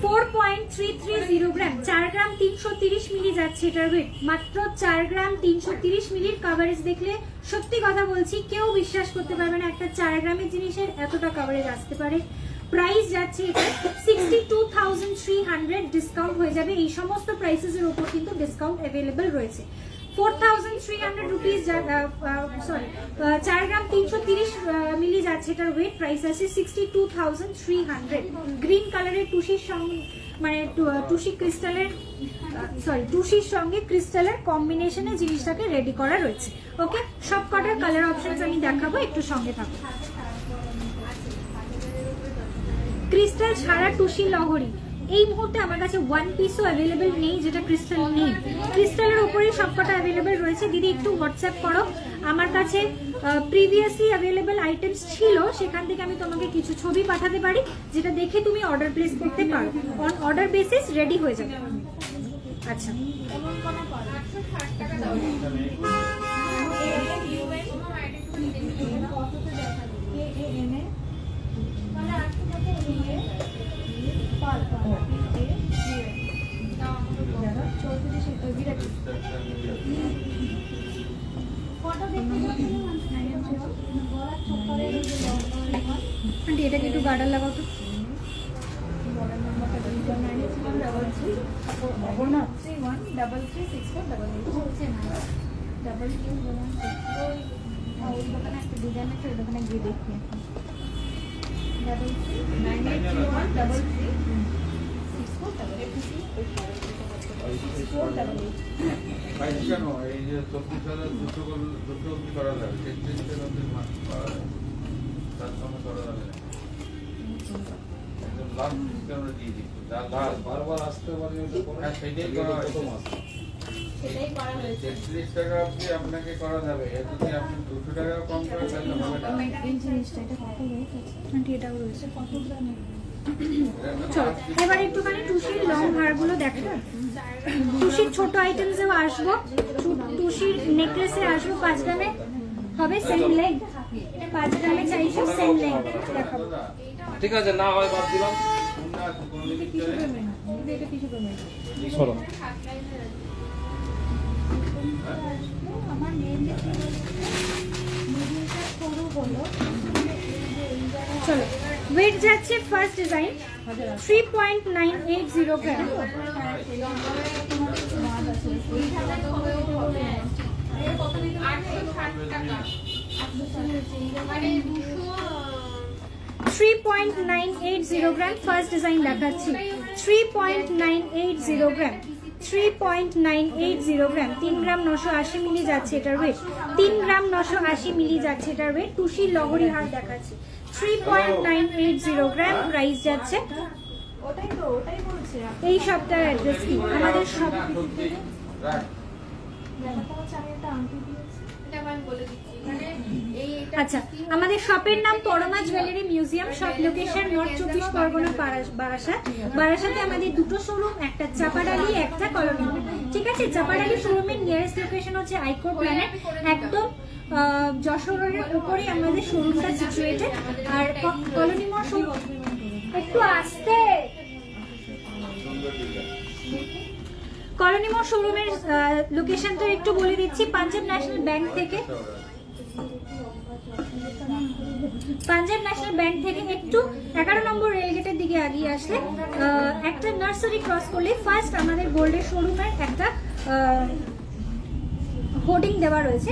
4.330 গ্রাম। 4 গ্রাম 330 মিলি যাচ্ছে এটার ওয়েট। মাত্র 4 গ্রাম 330 মিলির কভারেজ দেখলে সত্যি কথা বলছি কেউ বিশ্বাস করতে পারবে না একটা 4 গ্রামের জিনিসের এতটা কভারেজ আসতে পারে। প্রাইস যাচ্ছে এটা 62,300, ডিসকাউন্ট হয়ে যাবে। এই সমস্ত প্রাইসেসের উপর কিন্তু ডিসকাউন্ট অ্যাভেলেবল রয়েছে। 4,300 রুপিস, সরি 4 গ্রাম 330 মিলি যাচ্ছে এটার ওয়েট। প্রাইস আছে 62,300। গ্রিন কালারের টুসির সঙ্গে মানে টুসি ক্রিস্টালের টুসির সঙ্গে ক্রিস্টালের কম্বিনেশনে জিনিসটাকে রেডি করা রয়েছে। ওকে, সব কটার কালার অপশনস আমি দেখাবো, একটু সঙ্গে থাকো। ক্রিস্টাল ছাড়া টুসি লহরি এই মুহূর্তে আমার কাছে 1 পিসও অ্যাভেলেবেল নেই যেটা ক্রিস্টাল নেই। ক্রিস্টালের উপরেই সবকটা অ্যাভেলেবেল রয়েছে। দিদি একটু হোয়াটসঅ্যাপ করো, আমার কাছে প্রিভিয়াসলি অ্যাভেলেবেল আইটেমস ছিল, সেখান থেকে আমি তোমাকে কিছু ছবি পাঠাতে পারি যেটা দেখে তুমি অর্ডার প্লেস করতে পারো। অন অর্ডার বেসিস রেডি হয়ে যাবে। আচ্ছা আন্টি এটাকে একটু গার্ডার লাগাও তো। কেন এই যে 24,200 করা যাবে, 33,000 তার সঙ্গে করা যাবে না। একদম লাস্ট ডিসকাউন্ট দিয়ে দিচ্ছি, যা লাস্ট বারবার আসতে পারি সেটাই করা হয়। সেটাই করা হয়েছে। 33 টাকা অবধি আপনাকে করা যাবে। যদি আপনি 200 টাকা কম করে তাহলে হবে না। এই জিনিসটা এটা কত রেট আছে? আন্টি এটাও রয়েছে কত গ্রামে? চলো এবার একটুখানি টুসির লং হারগুলো দেখো। টুসির ছোট আইটেমসেও আসবো, টুসির নেকলেসে আসবো। 5 গ্রামে হবে সেম লেগ, 5 গ্রামে চাইছো সেম লেগ দেখাবো। ঠিক আছে, না হয় বাদ দিলাম। সরো আমার মেন যে শুরু হলো। চলো ওয়েট যাচ্ছে ফার্স্ট ডিজাইন 3.980 গ্রাম। মানে 3.980 গ্রাম ফার্স্ট ডিজাইন দেখাচ্ছি। 3.980 গ্রাম, 3.980 গ্রাম। 3 গ্রাম 980 মিলি যাচ্ছে এটার ওয়েট। 3 গ্রাম 980 মিলি যাচ্ছে এটার ওয়েট। টুসির লহরি হার দেখাচ্ছি 3.980 গ্রাম। প্রাইস যাচ্ছে এই সপ্তাহের অ্যাড্রেস কি আমাদের সব আচ্ছা আমাদের শপের নাম Parama jewellery museum. Shop location north 24 Pargana Barasat. বারাসাতে আমাদের দুটো শোরুম, একটা চাপাডালি একটা কলোনি। ঠিক আছে, চাপাডালি শোরুমের নিয়ারেস্ট লোকেশন হচ্ছে আইকো প্ল্যানেট, একদম যশোরের উপরে আমাদের শোরুমটা সিচুয়েটেড। আর কলোনি মোড় একটু আসতে কলোনি মোড় শোরুমের লোকেশনটা একটু বলে দিচ্ছি। পাঞ্জাব ন্যাশনাল ব্যাংক থেকে, পাঞ্জাব ন্যাশনাল ব্যাংক থেকে একটু 11 নম্বর রেলগেটের দিকে এগিয়ে আসলে একটা নার্সারি ক্রস করলে ফার্স্ট আমাদের গোল্ডের শোরুমের একটা হোর্ডিং দেওয়া রয়েছে।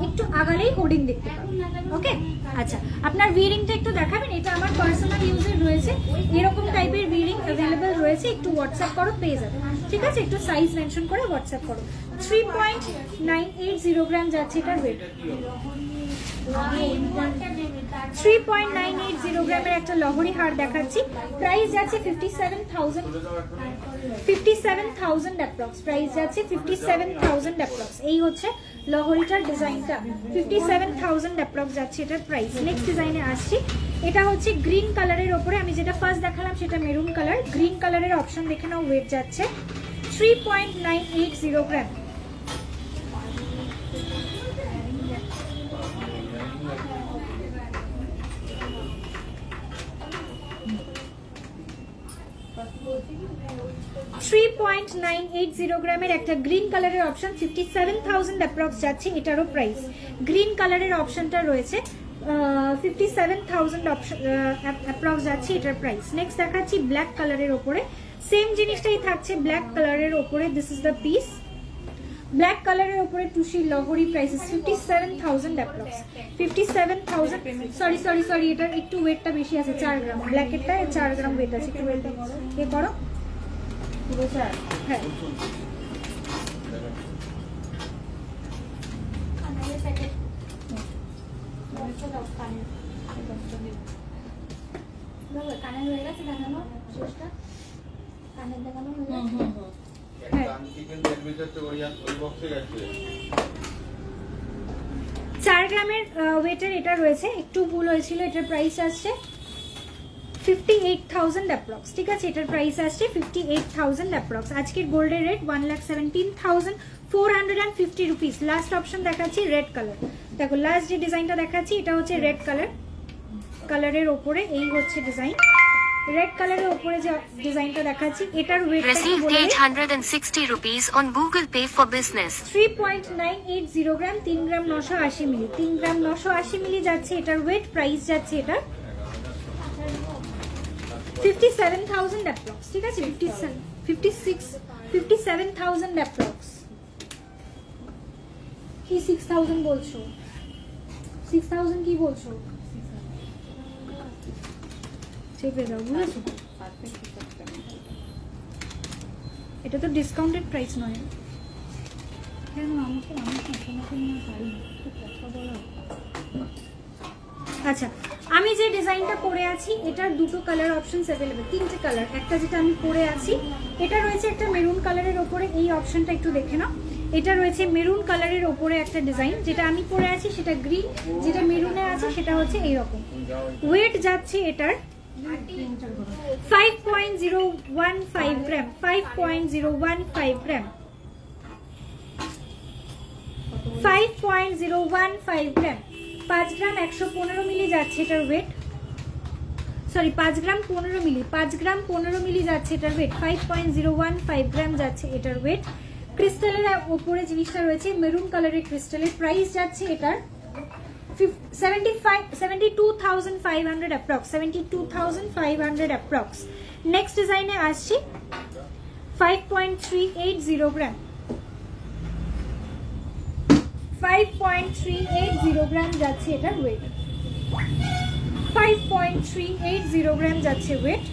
একটু আগালেই হোর্ডিং দেখতে পাবেন। ওকে, আচ্ছা, আপনার ভিরিংটা একটু দেখাবেন? এটা আমার পার্সোনাল ইউজের রয়েছে, এরকম টাইপের ভিরিং অ্যাভেলেবল রয়েছে, একটু হোয়াটসঅ্যাপ করো, পেয়ে যাবে। ঠিক আছে, একটু সাইজ মেনশন করে হোয়াটসঅ্যাপ করো। 3.980 গ্রাম যাচ্ছে এটার ওয়েট। 3.980 গ্রামের একটা লহরি হার দেখাচ্ছি, প্রাইস যাচ্ছে 57,000 অ্যাপ্রক্স। প্রাইস যাচ্ছে 57,000 অ্যাপ্রক্স। এই হচ্ছে লহরিটার ডিজাইনটা, 57,000 অ্যাপ্রক্স যাচ্ছে এটার প্রাইস। নেক্সট ডিজাইনে আসছি, এটা হচ্ছে গ্রিন কালারের ওপরে, আমি যেটা ফার্স্ট দেখালাম সেটা মেরুন কালার, গ্রিন কালারের অপশন দেখে নাও। ওয়েট যাচ্ছে 3.980 গ্রাম। গ্রামের একটা গ্রিন কালারের অপশন, 57,000 অ্যাপ্রক্স যাচ্ছে এটারও প্রাইস। গ্রিন কালারের অপশনটা রয়েছে 57,000 অ্যাপ্রক্স যাচ্ছে এটার প্রাইস। নেক্সট দেখাচ্ছি ব্ল্যাক কালারের ওপরে, সেম জিনিসটাই থাকছে ব্ল্যাক কালারের ওপরে। This is the piece. Black কালারের উপরে টুসি লহরি প্রাইসেস 57,000 অ্যাপ্রক্স। 57,000, সরি এটার একটু ওয়েটটা বেশি আছে, 4 গ্রাম। ব্ল্যাকেরটা 4 গ্রাম ওয়েট আছে, একটু ওয়েট এ করো। হ্যাঁ, কানের হয়ে গেছে দেখানো, শেষটা কানের দেখানো হয়ে গেছে। হ্যাঁ, 4 গ্রামের ওয়েটের এটা রয়েছে, একটু ভুল হয়েছিল। এটার প্রাইস আসছে 58,000 অ্যাপ্রক্স। ঠিক আছে, এটার প্রাইস আসছে 58,000 অ্যাপ্রক্স। আজকের গোল্ডের রেট 1,17,450 রুপিস। লাস্ট অপশন দেখাচ্ছি রেড কালার। দেখো লাস্ট যে ডিজাইনটা দেখাচ্ছি এটা হচ্ছে রেড কালারের ওপরে, এই হচ্ছে ডিজাইন। রেড কালারের উপরে যে ডিজাইনটা দেখাচ্ছি এটার weight received 860 rupees on Google Pay for business. 3.980 gram, 3 gram 980 milli. 3 gram 980 milli যাচ্ছে এটার ওয়েট। প্রাইস যাচ্ছে এটা 57,000 অ্যাপ্রক্স। ঠিক আছে, 57,000 অ্যাপ্রক্স। কি 6,000 বলছো? 6,000 কি বলছো? চেপে দাও, বুঝেছো? এটা তো ডিসকাউন্টেড প্রাইস নয়। কেন আমাকে না পারি কথা বলো। আচ্ছা, আমি যে ডিজাইনটা পরে আছি এটার দুটো কালার অপশনস অ্যাভেলেবেল, 3টে কালার। একটা যেটা আমি পরে আছি এটা রয়েছে একটা মেরুন কালারের ওপরে, এই অপশনটা একটু দেখে নাও। এটা রয়েছে মেরুন কালারের ওপরে একটা ডিজাইন, যেটা আমি পরে আছি সেটা গ্রিন, যেটা মেরুনে আছে সেটা হচ্ছে এইরকম। ওয়েট যাচ্ছে এটার 5.015 গ্রাম। 5.015 গ্রাম। 5.015 গ্রাম। 5 গ্রাম 115 মিলি যাচ্ছে এটার ওয়েট। সরি, 5 গ্রাম 15 মিলি। 5 গ্রাম 15 মিলি যাচ্ছে এটার ওয়েট। 5.015 গ্রাম যাচ্ছে এটার ওয়েট। ক্রিস্টালের উপরে জিনিসটা রয়েছে মেরুন কালারের ক্রিস্টালের। প্রাইস যাচ্ছে এটার 72,500 অ্যাপ্রক্স। 72,500 অ্যাপ্রক্স। নেক্সট ডিজাইনে আসছি 5.380 গ্রাম। 5.380 গ্রাম যাচ্ছে এটার ওয়েট। 5.380 গ্রাম যাচ্ছে ওয়েট।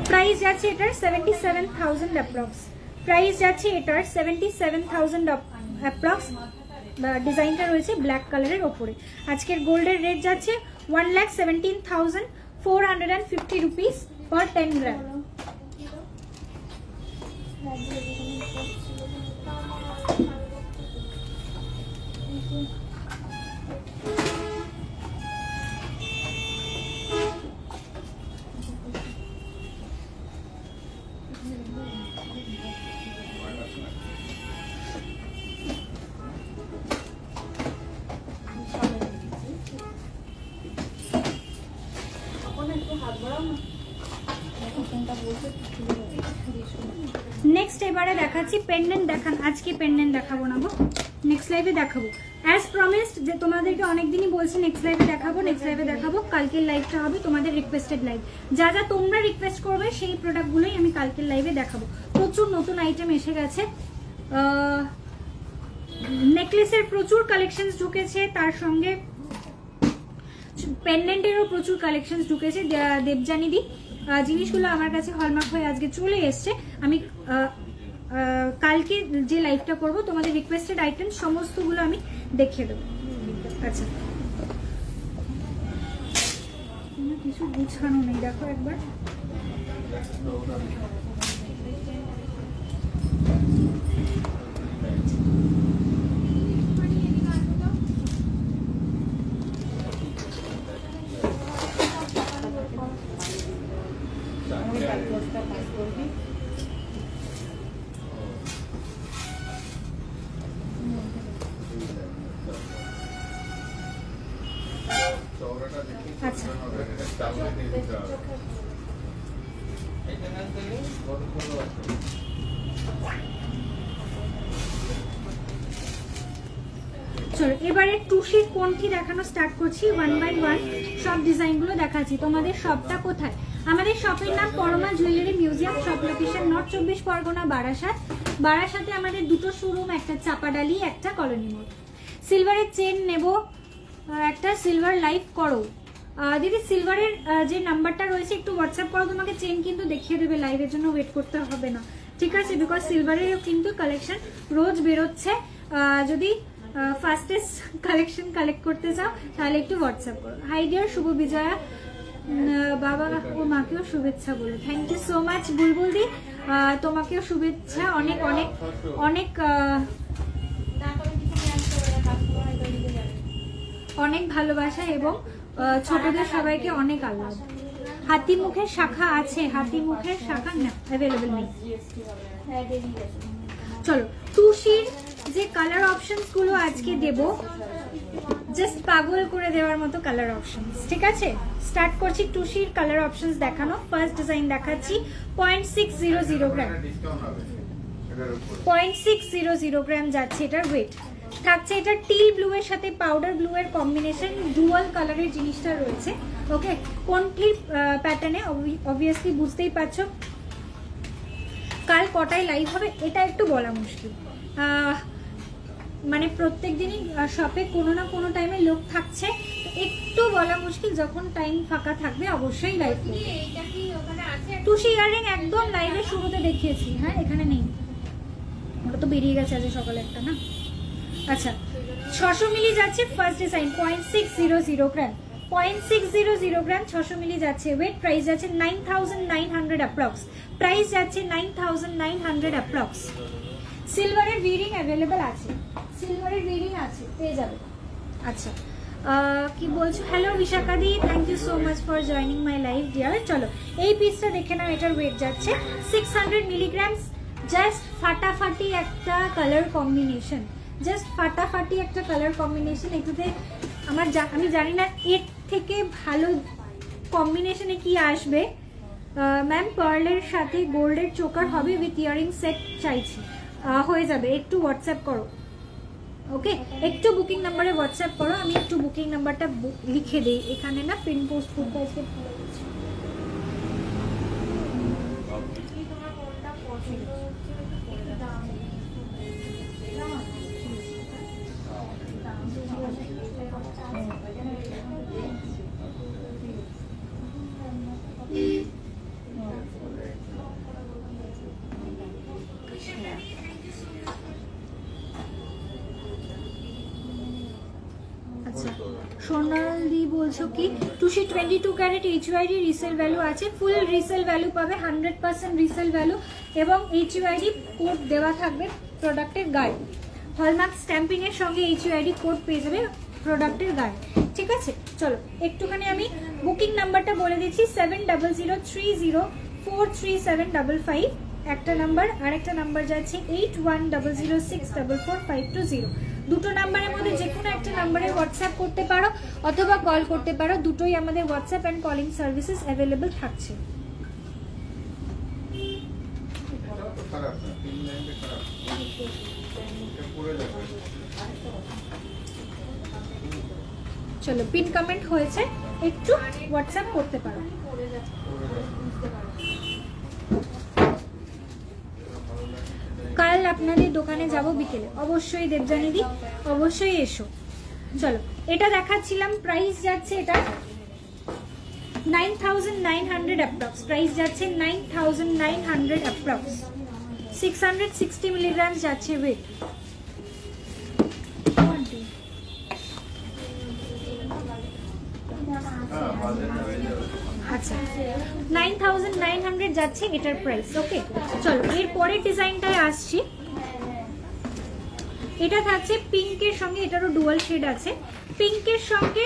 প্রাইস যাচ্ছে এটার 77,000 অ্যাপ্রক্স। প্রাইস যাচ্ছে এটার 77,000 অ্যাপ্রক্স। ডিজাইনটা রয়েছে ব্ল্যাক কালারের ওপরে। আজকের গোল্ডের রেট যাচ্ছে 1,17,450 রুপিস ফর 10 গ্রাম। নেক্সট এবারে দেখাচ্ছি পেন্ডেন্ট। দেখান, আজকে পেন্ডেন্ট দেখাবো না গো, নেক্সট লাইভে দেখাবো। অ্যাজ প্রমিসড যে তোমাদেরকে অনেকদিনই বলছি নেক্সট লাইভে দেখাবো, নেক্সট লাইভে দেখাবো। কালকের লাইভটা হবে তোমাদের রিকোয়েস্টেড লাইভ, যা যা তোমরা রিকোয়েস্ট করবে সেই প্রোডাক্টগুলোই আমি কালকের লাইভে দেখাবো। প্রচুর নতুন আইটেম এসে গেছে, নেকলেসের প্রচুর কালেকশন ঢুকেছে, তার সঙ্গে পেন্ডেন্টেরও প্রচুর কালেকশন ঢুকেছে। দেবজানি দি জিনিসগুলো আমার কাছে হলমার্ক হয়ে আজকে চলে এসছে। আমি কালকে যে লাইভটা করবো তোমাদের রিকোয়েস্টেড আইটেম সমস্তগুলো আমি দেখিয়ে দেবো। আচ্ছা, কিছু গুছানো নেই, দেখো একবার। আচ্ছা, চলো এবারে টুসির কোনটি দেখানো স্টার্ট করছি। 1 বাই 1 সব ডিজাইনগুলো দেখাচ্ছি। তোমাদের শপটা কোথায়? আমাদের শপের নাম Parama jewellery museum, shop location north 24 Pargana, Barasat. বারাসাতে আমাদের দুটো শোরুম, একটা চাপাডালি, একটা কলোনি মোড়। সিলভারের চেন নেব একটা, সিলভার লাইভ করো দিদি। সিলভারের যে নাম্বারটা রয়েছে একটু হোয়াটসঅ্যাপ করো, তোমাকে চেন কিন্তু দেখিয়ে দেবে, লাইভের জন্য ওয়েট করতে হবে না, ঠিক আছে? বিকজ সিলভারেরও কিন্তু কালেকশন রোজ বেরোচ্ছে। যদি ফাস্টেস্ট কালেকশন কালেক্ট করতে চাও তাহলে একটু হোয়াটসঅ্যাপ করো। হাই ডিয়ার শুভ বিজয়া, বাবা ও মাকেও শুভেচ্ছা বলো। থ্যাংক ইউ সো মাচ বুলবুল দি, তোমাকেও শুভেচ্ছা, অনেক অনেক অনেক অনেক ভালোবাসা এবং ছোটদের সবাইকে অনেক আল্লাহ। হাতিমুখের শাখা আছে, হাতিমুখের শাখা না অ্যাভেলেবল নেই। চলো টুসির যে কালার অপশনস গুলো আজকে দেব, জাস্ট পাগল করে দেওয়ার মতো কালার অপশনস, ঠিক আছে? স্টার্ট করছি টুসির কালার অপশনস দেখানো। ফার্স্ট ডিজাইন দেখাচ্ছি 0.600 গ্রাম, 0.600 গ্রাম যাচ্ছে এটার ওয়েট। থাকছে এটা টিল ব্লু এর সাথে পাউডার ব্লু এর কম্বিনেশন, ডুয়াল কালারের জিনিসটা রয়েছে। ওকে, কোনটির প্যাটার্নে অবভিয়াসলি বুঝতেই পারছো। কাল কটায় লাইভ হবে এটা একটু বলা মুশকিল, মানে প্রত্যেক দিনই শপে কোনো না কোনো টাইমে লোক থাকছে, একটু বলা মুশকিল। যখন টাইম ফাঁকা থাকবে অবশ্যই লাইভ করবে। টুসি ইয়াররিং একদম লাইভের শুরুতে দেখিয়েছি, হ্যাঁ এখানে নেই, ওটা তো বেরিয়ে গেছে আজ সকালে একটা না। আচ্ছা 600 মিলি যাচ্ছে ফার্স্ট ডিজাইন 0.600 গ্রাম, 0.600 গ্রাম 600 মিলি যাচ্ছে। ওয়েট প্রাইস যাচ্ছে 9900 অ্যাপ্রক্স, প্রাইস যাচ্ছে 9900 অ্যাপ্রক্স। সিলভারের উইরিং অ্যাভেলেবেল আছে, সিলভারের উইরিং আছে, পেয়ে যাবে। আচ্ছা কি বলছো? হ্যালো বিশাখা দি, thank you so much for joining my live dear. চলো এই পিসটা দেখে নাও, এটার ওয়েট যাচ্ছে 600 মিলিগ্রামস। জাস্ট ফাটাফাটি একটা কালার কম্বিনেশন, জাস্ট ফাটাফাটি একটা কালার কম্বিনেশন। এটাতে আমি জানি না এর থেকে ভালো কম্বিনেশনে কি আসবে। ম্যাম পার্লের সাথে গোল্ডের চোকার হবে উইথ ইয়ারিং সেট চাইছি, হয়ে যাবে। একটু হোয়াটসঅ্যাপ করো, ওকে? একটু বুকিং নাম্বারে হোয়াটসঅ্যাপ করো, আমি একটু বুকিং নাম্বারটা লিখে দিই এখানে না, পিন পোস্ট করতে আজকে সোনালি বলছো কি টুসি 22 ক্যারেট HUID রিসেল ভ্যালু আছে, ফুল রিসেল ভ্যালু পাবে, 100% রিসেল ভ্যালু এবং HUID কোড দেওয়া থাকবে প্রোডাক্টের গায়ে। হলমার্ক স্ট্যাম্পিং এর সঙ্গে HUID কোড পেয়ে যাবে প্রোডাক্টের গায়ে, ঠিক আছে? চলো একটুখানি আমি বুকিং নাম্বারটা বলে দিচ্ছি 7003043755 একটা নাম্বার, আর একটা নাম্বার যাচ্ছে 8100644520। দুটো নাম্বারের মধ্যে যে কোনো একটা নাম্বারে হোয়াটসঅ্যাপ করতে পারো অথবা কল করতে পারো, দুটোই আমাদের WhatsApp and calling services available থাকছে। খারাপ না, 3 লাইনটা খারাপ না। এটা পড়ে যাবে। চলো পিন কমেন্ট হয়েছে, একটু হোয়াটসঅ্যাপ করতে পারো। কাল আপনাদের দোকানে যাব বিকেলে, অবশ্যই দেবজানিদি, অবশ্যই এসো। চলো এটা দেখাচ্ছিলাম, প্রাইস যাচ্ছে এটা 9,900 অ্যাপ্রক্স, প্রাইস যাচ্ছে 9,900 অ্যাপ্রক্স, 660 মিলিগ্রাম যাচ্ছে ওয়েট। হ্যাঁ, বাজারে হয়ে যাবে। আচ্ছা 9,900 যাচ্ছে এটার প্রাইস। ওকে চলো এর পরের ডিজাইনটায় আসছি। এটা থাকছে পিঙ্কের সঙ্গে, এটারও ডুয়াল শেড আছে, পিঙ্কের সঙ্গে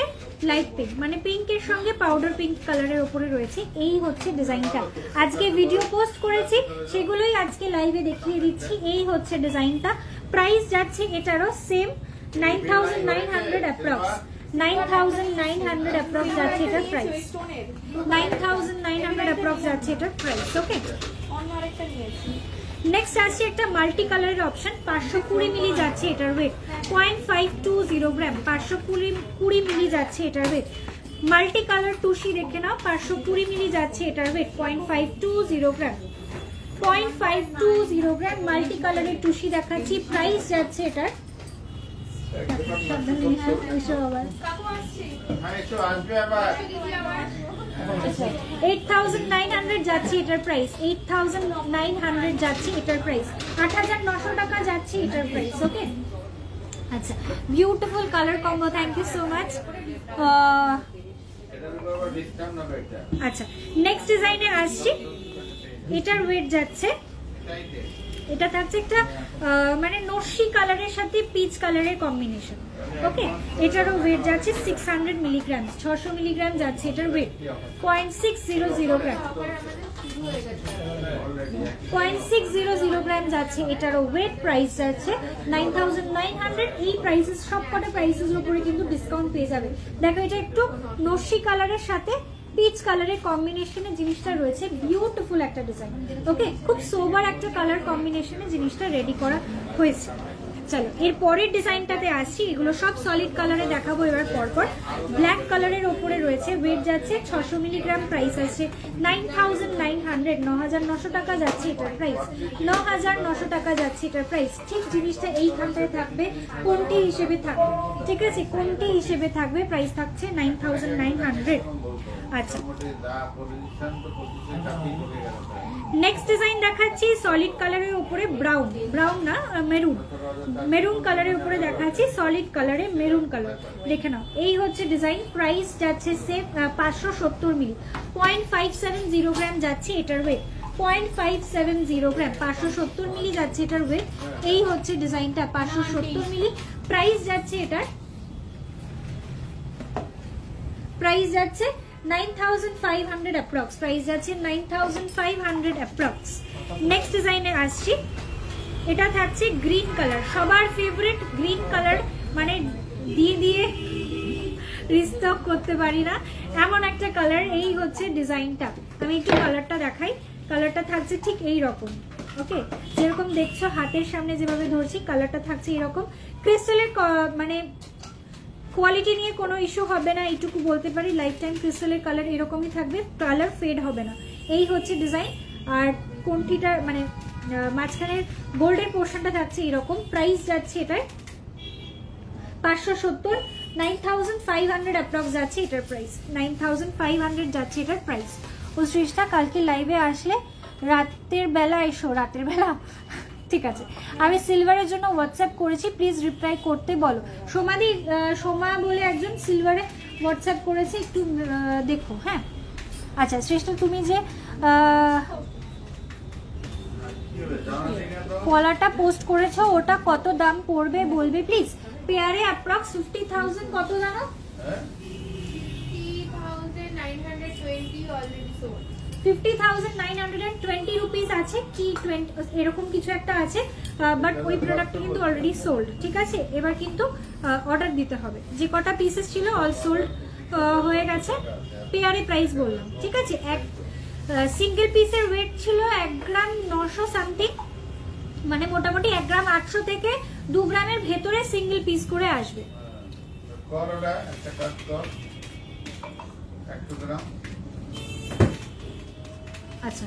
লাইট পিঙ্ক, মানে পিঙ্কের সঙ্গে পাউডার পিঙ্ক কালারের ওপরে রয়েছে। এই হচ্ছে ডিজাইনটা, আজকে ভিডিও পোস্ট করেছি সেগুলোই আজকে লাইভে দেখিয়ে দিচ্ছি। এই হচ্ছে ডিজাইনটা, প্রাইস যাচ্ছে এটারও সেম 9,900 অ্যাপ্রক্স, 9,900 অ্যাপ্রক্স যাচ্ছে এটার প্রাইস, 9,900 অ্যাপ্রক্স যাচ্ছে এটার প্রাইস। ওকে নেক্সট আসছে একটা মাল্টি কালারের অপশন, 520 মিলি যাচ্ছে এটার ওয়েট, 0.520 গ্রাম, 520 মিলি যাচ্ছে এটার ওয়েট। মাল্টি কালার টুসি দেখে নাও, 520 মিলি যাচ্ছে এটার ওয়েট, 0.520 গ্রাম, 0.520 গ্রাম মাল্টি কালারের টুসি দেখাচ্ছি। প্রাইস যাচ্ছে এটার সাবধানে এসো আবার, হ্যাঁ, একটু আসবে আবার। 8,900 যাচ্ছে এটার প্রাইস, 8,900 যাচ্ছে এটার প্রাইস, 8,900 টাকা যাচ্ছে এটার প্রাইস। ওকে আচ্ছা beautiful colour combo, thank you so much. এটার উপর আবার ডিসকাউন্ট হবে এটা। আচ্ছা নেক্সট ডিজাইনে আসছি, এটার ওয়েট যাচ্ছে, এটা থাকছে একটা মানে নস্যি কালারের সাথে পিচ কালারের কম্বিনেশন। ওকে এটারও ওয়েট যাচ্ছে 600 মিলিগ্রাম, 600 মিলিগ্রাম যাচ্ছে এটার ওয়েট, 0.600 গ্রাম, 0.600 গ্রাম যাচ্ছে এটারও ওয়েট। প্রাইস যাচ্ছে 9,900। এই প্রাইসেস সব কটা প্রাইসের উপরে কিন্তু ডিসকাউন্ট পেয়ে যাবে। দেখো এটা একটু নস্যি কালারের সাথে পিচ কালারের কম্বিনেশনে জিনিসটা রয়েছে, বিউটিফুল একটা ডিজাইন। ওকে খুব সোবার একটা কালার কম্বিনেশনে জিনিসটা রেডি করা হয়েছে। চলো এর পরের ডিজাইনটাতে আসছি, এগুলো সব সলিড কালারে দেখাবো এবার পরপর। ব্ল্যাক কালারের ওপরে রয়েছে, ওয়েট যাচ্ছে 600 মিলিগ্রাম, প্রাইস আছে 9,900, 9,900 টাকা যাচ্ছে এটার প্রাইস, 9,900 টাকা যাচ্ছে এটার প্রাইস। ঠিক জিনিসটা এইখানটায় থাকবে, কোনটি হিসেবে থাকবে, ঠিক আছে কোনটি হিসেবে থাকবে, প্রাইস থাকছে 9,900। আচ্ছা নেক্সট ডিজাইন দেখাচ্ছি, সলিড কালারের উপরে ব্রাউন, ব্রাউন না মেরুন, মেরুন কালারের উপরে দেখাচ্ছি, সলিড কালারে মেরুন কালার দেখে নাও। এই হচ্ছে ডিজাইন, প্রাইস যাচ্ছে সে 570 মিলি, 0.570 গ্রাম যাচ্ছে এটার ওয়েট, 0.570 গ্রাম, 570 মিলি যাচ্ছে এটার ওয়েট। এই হচ্ছে ডিজাইনটা 570 মিলি, প্রাইস যাচ্ছে এটার, প্রাইস যাচ্ছে 9,500 অ্যাপ্রক্স, প্রাইস যাচ্ছে 9,500 অ্যাপ্রক্স। নেক্সট ডিজাইনে আসছি, এটা থাকছে গ্রিন কালার, সবার ফেভারিট গ্রিন কালার, মানে দিয়ে দিয়ে রিস্টক করতে পারি না এমন একটা কালার। এই হচ্ছে ডিজাইনটা, আমি একটু কালারটা দেখাই, কালারটা থাকছে ঠিক এই রকম। ওকে যেরকম দেখছো হাতের সামনে যেভাবে ধরছি, কালারটা থাকছে এরকম। ক্রিস্টালের মানে কোয়ালিটি নিয়ে কোনো ইস্যু হবে না, এইটুকু বলতে পারি, লাইফ টাইম ক্রিস্টালের কালার এরকমই থাকবে, কালার ফেড হবে না। এই হচ্ছে ডিজাইন, আর কোনটিটা মানে মাঝখানের গোল্ডের পোর্শনটা থাকছে এরকম। প্রাইস যাচ্ছে এটার 570, 9,500 অ্যাপ্রক্স যাচ্ছে এটার প্রাইস, 9,500 যাচ্ছে এটার প্রাইস। ও সৃষ্টা কালকে লাইভে আসলে রাতের বেলা এসো, রাতের বেলা ঠিক আছে। আমি সিলভারের জন্য হোয়াটসঅ্যাপ করেছি, প্লিজ রিপ্লাই করতে বলো। সোমাদি, সোমা বলে একজন সিলভারে হোয়াটসঅ্যাপ করেছে, একটু দেখো হ্যাঁ। আচ্ছা শ্রেষ্ঠ তুমি যে কলাটা পোস্ট করেছো ওটা কত দাম পড়বে বলবে প্লিজ। পেয়ারে অ্যাপ্রক্স 50,000 কত জানো? 50,920 রুপিস আছে কি 20 এরকম কিছু একটা আছে, বাট ওই প্রোডাক্টটা কিন্তু অলরেডি সোল্ড। ঠিক আছে এবার কিন্তু অর্ডার দিতে হবে, যে কটা পিসেস ছিল অল সোল্ড হয়ে গেছে। পেয়ারে প্রাইস বললাম ঠিক আছে। এক সিঙ্গেল পিসের ওয়েট ছিল 1 গ্রাম 900 সামথিং, মানে মোটামুটি 1 গ্রাম 800 থেকে 2 গ্রামের ভেতরে সিঙ্গেল পিস করে আসবে। কর ওটা একটা কাজ কর 100 গ্রাম। আচ্ছা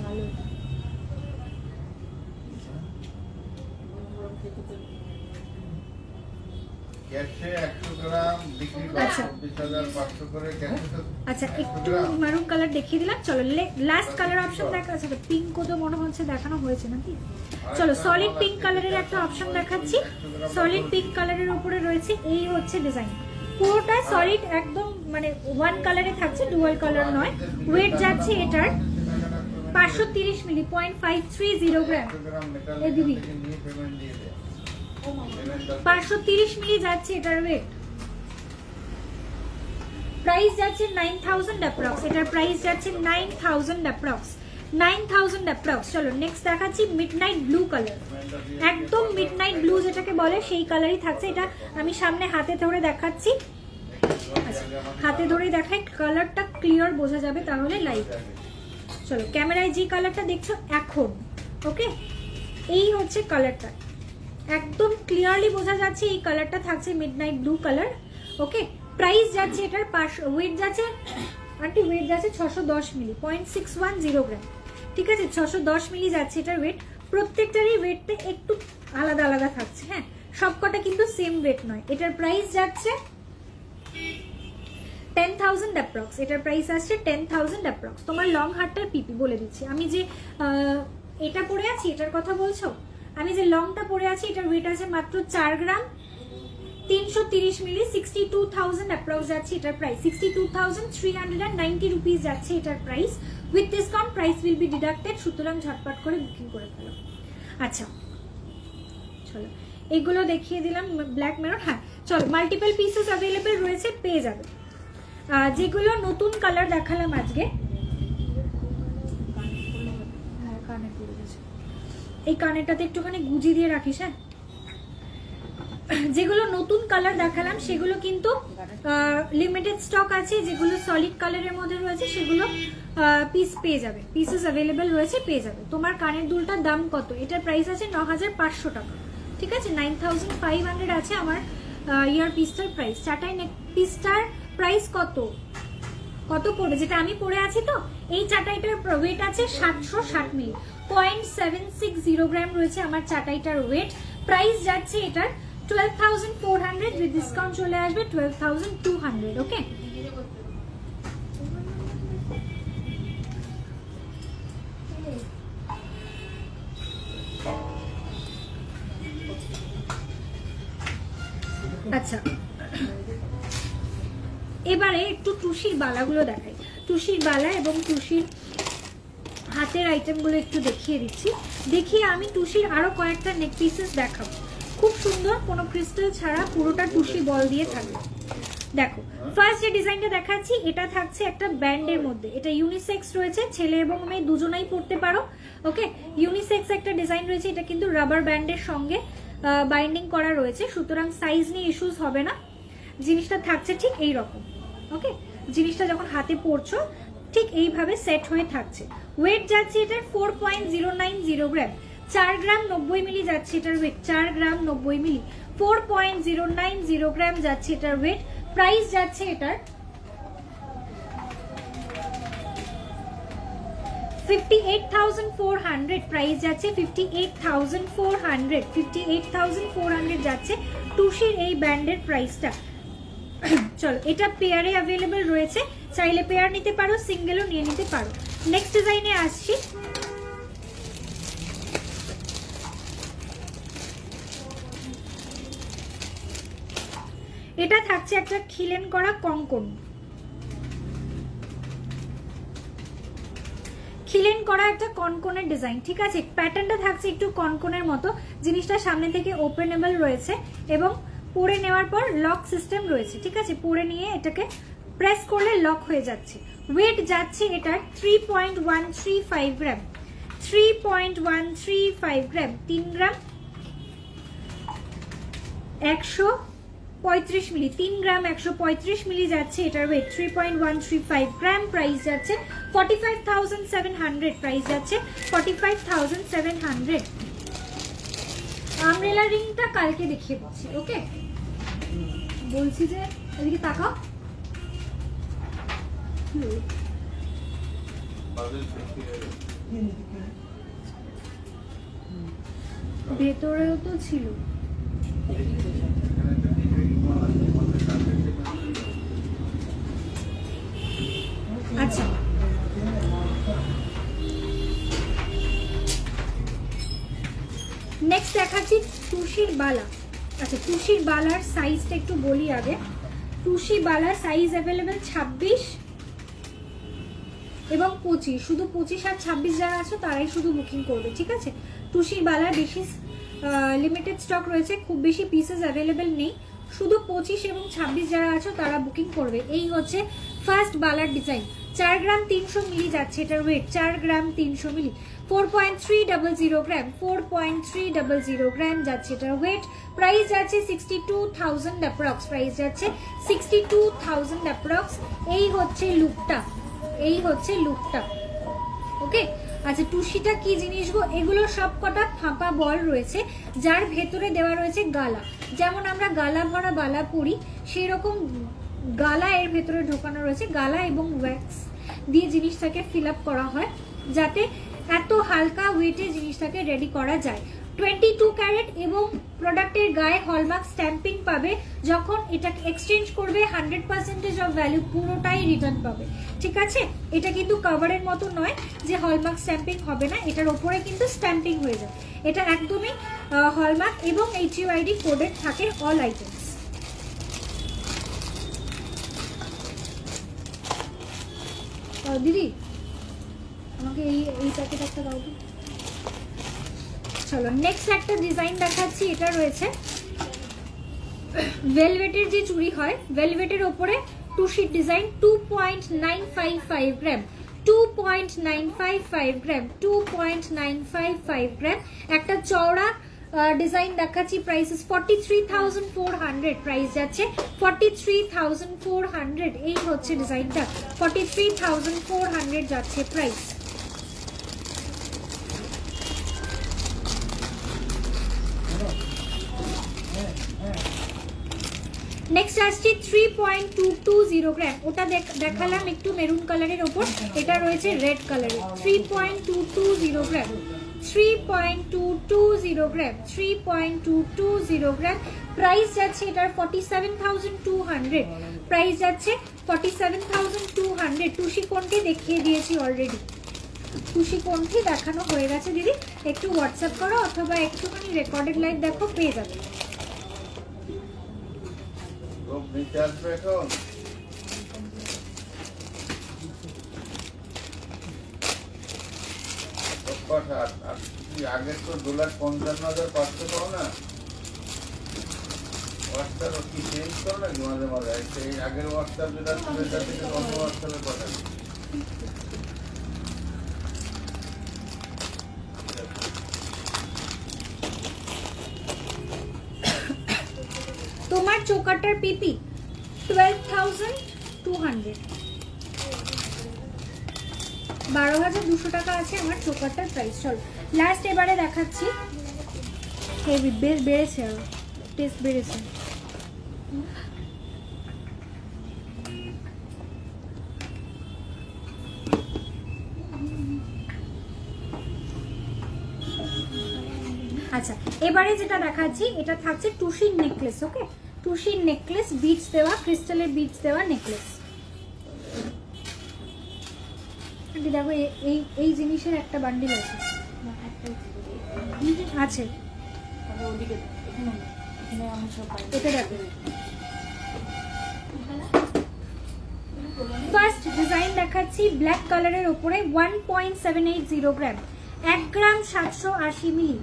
ভালো ক্যাশে 100 গ্রাম বিক্রি করে আচ্ছা। 24500 করে ক্যাশে তো। আচ্ছা একটু মারুন কালার দেখিয়ে দিলাম। চলো লাস্ট কালার অপশন দেখা আছে, পিঙ্ক তো মনে হচ্ছে দেখানো হয়েছে নাকি। চলো সলিড পিঙ্ক কালারের একটা অপশন দেখাচ্ছি। সলিড পিঙ্ক কালারের উপরে রয়েছে এই হচ্ছে ডিজাইন, পুরোটা সলিড একদম মানে ওয়ান কালারে থাকছে, ডুয়াল কালার নয়। ওয়েট যাচ্ছে এটার 530 মিলি, 0.530 গ্রাম। 100 গ্রাম মেটাল এই দিদি থেকে নিয়ে পেমেন্ট দিয়ে দে। 530 মিলি যাচ্ছে এটার ওয়েট। প্রাইস যাচ্ছে 9000 অ্যাপ্রক্স, এটার প্রাইস যাচ্ছে 9000 অ্যাপ্রক্স, 9000 অ্যাপ্রক্স। চলো নেক্সট দেখাচ্ছি মিডনাইট ব্লু কালার, একদম মিডনাইট ব্লু যেটাকে বলে সেই কালারই থাকছে। এটা আমি সামনে হাতে ধরে দেখাচ্ছি, আচ্ছা হাতে ধরেই দেখাই, কালারটা ক্লিয়ার বোঝা যাবে তাহলে লাইভ। চলো ক্যামেরায় যে কালারটা দেখছো এখন, ওকে এই হচ্ছে কালারটা, একদম ক্লিয়ারলি বোঝা যাচ্ছে এই কালারটা থাকছে midnight blue colour. Okay price যাচ্ছে এটার ওয়েট যাচ্ছে আন্টি, ওয়েট যাচ্ছে 610 মিলি, 0.610 গ্রাম। ঠিক আছে 610 মিলি যাচ্ছে এটার ওয়েট। প্রত্যেকটারই ওয়েটটা একটু আলাদা আলাদা থাকছে, হ্যাঁ সবকটা কিন্তু সেম ওয়েট নয়। এটার প্রাইস যাচ্ছে 10,000 অ্যাপ্রক্স, এটার প্রাইস আসছে 10,000 অ্যাপ্রক্স। তোমার লং হারটার পিপি বলে দিচ্ছি আমি, যে এটা পরে আছি এটার কথা বলছো, আমি যে লংটা পরে আছি এটার ওয়েট আছে মাত্র 4 গ্রাম 330 মিলি, 62,000 অ্যাপ্রক্স যাচ্ছে এটার প্রাইস, 62,390 রুপিস যাচ্ছে এটার price. With discount price will be deducted, সুতরাং ঝটপট করে বুকিং করে ফেলো। আচ্ছা চলো এগুলো দেখিয়ে দিলাম, ব্ল্যাক মেরুন। হ্যাঁ চলো মাল্টিপল পিসেস অ্যাভেলেবেল রয়েছে, পেয়ে যাবে। যেগুলো নতুন কালার দেখালাম আজকে, কানে পড়ে গেছে, এই কানেরটাতে একটুখানি গুজি দিয়ে রাখিস। হ্যাঁ যেগুলো নতুন কালার দেখালাম সেগুলো কিন্তু লিমিটেড স্টক আছে, যেগুলো সলিড কালারের মধ্যে রয়েছে সেগুলো পিস পেয়ে যাবে, পিসেস অ্যাভেলেবেল রয়েছে, পেয়ে যাবে। তোমার কানের দুলটার দাম কত? এটার প্রাইস আছে 9500 টাকা, ঠিক আছে 9500 আছে আমার ইয়ার পিসটার প্রাইস। চাটাই নেক পিসটার প্রাইস কত কত পড়বে, যেটা আমি পরে আছি তো এই চাটাইটার ওয়েট আছে 760 মিলি, 0.760 গ্রাম রয়েছে আমার চাটাইটার ওয়েট। প্রাইস যাচ্ছে এটার 12,400, উইথ ডিসকাউন্ট চলে আসবে 12,200। ওকে আচ্ছা এবারে একটু টুসির বালাগুলো দেখাই, টুসির বালা এবং টুসির হাতের আইটেমগুলো একটু দেখিয়ে দিচ্ছি। দেখিয়ে আমি টুসির আরো কয়েকটা নেক পিসেস দেখাবো, খুব সুন্দর, কোনো ক্রিস্টাল ছাড়া, পুরোটা টুসি বল দিয়ে থাকবে। দেখো ফার্স্ট যে ডিজাইনটা দেখাচ্ছি এটা থাকছে একটা ব্যান্ডের মধ্যে, এটা ইউনিসেক্স রয়েছে, ছেলে এবং মেয়ে দুজনেই পরতে পারো। ওকে ইউনিসেক্স একটা ডিজাইন রয়েছে, এটা কিন্তু রাবার ব্যান্ডের সঙ্গে বাইন্ডিং করা রয়েছে, সুতরাং সাইজ নিয়ে ইস্যুস হবে না। জিনিসটা থাকছে ঠিক এই রকম, ওকে জিনিসটা যখন হাতে পরছো ঠিক এইভাবে সেট হয়ে থাকছে। ওয়েট যাচ্ছে এটার 4.090 গ্রাম, 4 গ্রাম 90 মিলি যাচ্ছে এটার ওয়েট, 4 গ্রাম 90 মিলি, 4.090 গ্রাম যাচ্ছে এটার ওয়েট। প্রাইস যাচ্ছে এটার 58,400, প্রাইস যাচ্ছে 58,400, 58,400 যাচ্ছে টুসির এই ব্যান্ডের প্রাইসটা। চলো এটা পেয়ারে অ্যাভেলেবেল রয়েছে, চাইলে পেয়ার নিতে পারো, সিঙ্গেলও নিয়ে নিতে পারো। নেক্সট ডিজাইনে আসছি, এটা থাকছে একটা খিলেন করা কঙ্কন, খিলেন করা একটা কনকনের ডিজাইন, ঠিক আছে প্যাটার্নটা থাকছে একটু কনকনের মতো। জিনিসটা সামনে থেকে ওপেনেবল রয়েছে এবং পরে নেওয়ার পর লক সিস্টেম রয়েছে, ঠিক আছে পরে নিয়ে এটাকে প্রেস করলে লক হয়ে যাচ্ছে। ওয়েট যাচ্ছে এটার 3.135 গ্রাম, 3.135 গ্রাম, 3 গ্রাম 135 মিলি, 3 গ্রাম 135 মিলি যাচ্ছে এটার ওয়েট, 3.135 গ্রাম। প্রাইস যাচ্ছে 45,700 প্রাইস যাচ্ছে 45,700। আমব্রেলা রিংটা কালকে দেখিয়ে দিচ্ছি। ওকে, বলছি যে এদিকে তাকাও। ভেতরেও তো ছিল। আচ্ছা, নেক্সট দেখাচ্ছি টুসির বালা। আচ্ছা, টুসির বালার সাইজটা একটু বলি আগে। টুসি বালার সাইজ অ্যাভেলেবেল 26 এবং 25। শুধু 25 আর 26 যারা আছে তারাই শুধু বুকিং করবে, ঠিক আছে? টুসির বালার বেশি লিমিটেড স্টক রয়েছে, খুব বেশি পিসেস অ্যাভেলেবেল নেই। শুধু 25 এবং 26 যারা আছে তারা বুকিং করবে। এই হচ্ছে ফার্স্ট বালার ডিজাইন। 4 গ্রাম 300 মিলি যাচ্ছে এটার ওয়েট, 4 গ্রাম 300 মিলি, 4.300 গ্রাম, 4.300 গ্রাম যাচ্ছে এটার ওয়েট। প্রাইস যাচ্ছে 62,000 অ্যাপ্রক্স, প্রাইস যাচ্ছে 62,000 অ্যাপ্রক্স। এই হচ্ছে লুকটা, এই হচ্ছে লুকটা। ওকে, আচ্ছা টুসিটা কি জিনিস গো? এগুলো সব কটা ফাঁপা বল রয়েছে, যার ভেতরে দেওয়া রয়েছে গালা। যেমন আমরা গালা ভরা বালা পরি, সেই রকম গালা এর ভেতরে ঢোকানো রয়েছে। গালা এবং ওয়্যাক্স দিয়ে জিনিসটাকে ফিল আপ করা হয়, যাতে এত হালকা ওয়েটে জিনিসটাকে রেডি করা যায়। 22 ক্যারেট এবং প্রোডাক্টের গায়ে হলমার্ক স্ট্যাম্পিং পাবে। যখন এটাকে এক্সচেঞ্জ করবে 100% অফ ভ্যালু পুরোটাই রিটার্ন পাবে, ঠিক আছে? এটা কিন্তু কভারের মতো নয় যে হলমার্ক স্ট্যাম্পিং হবে না, এটার ওপরে কিন্তু স্ট্যাম্পিং হয়ে যায়। এটা একদমই হলমার্ক এবং HUID কোডেড থাকে অল আইটেমস। দিদি আমাকে এই প্যাকেট একটা দাও তো। চলো নেক্সট একটা ডিজাইন দেখাচ্ছি। এটা রয়েছে ভেলভেটের যে চুড়ি হয়, ভেলভেটের ওপরে টুসির ডিজাইন। 2.955 গ্রাম, 2.955 গ্রাম, 2.955 গ্রাম। একটা চওড়া ডিজাইন দেখাচ্ছি। প্রাইস 43,400, প্রাইস যাচ্ছে 43,400। এই হচ্ছে ডিজাইনটা, 43,400 যাচ্ছে প্রাইস। নেক্সট আসছে 3.220 গ্রাম। ওটা দেখালাম একটু মেরুন কালারের ওপর, এটা রয়েছে রেড কালারের। 3.220 গ্রাম, 3.220 গ্রাম, 3.220 গ্রাম। প্রাইস যাচ্ছে এটার 47,200, প্রাইস যাচ্ছে 47,200। টুসি কোনটি দেখিয়ে দিয়েছি অলরেডি, টুসি কোনটি দেখানো হয়ে গেছে। দিদি একটু হোয়াটসঅ্যাপ করো অথবা একটুখানি রেকর্ডেড লাইভ দেখো, পেয়ে যাবে। আগের তো $2,55,500 পাও না, হোয়াটসঅ্যাপ কি চেঞ্জ করো নাকি মাঝে মাঝে? সেই আগের হোয়াটসঅ্যাপ যেটা ছিল সেটা থেকে অন্য হোয়াটসঅ্যাপে পাঠাবে। তোমার চোকাটার পিপি 12,200, 12,200 টাকা আছে আমার চোকাটার প্রাইস। চলো লাস্ট এবারে দেখাচ্ছি। হেভি বেড়েছে, আরো টেস্ট বেড়েছে। আচ্ছা এবারে যেটা দেখাচ্ছি এটা থাকছে টুসির নেকলেস। ওকে, টুসির নেকলেস, বিটস দেওয়া, ক্রিস্টালের বিটস দেওয়া নেকলেস। দেখো এই জিনিসের একটা বান্ডিল আছে, আছে এটা দেখো। ফার্স্ট ডিজাইন দেখাচ্ছি ব্ল্যাক কালারের উপরে 1.780 গ্রাম, 1 গ্রাম 780 মিলি,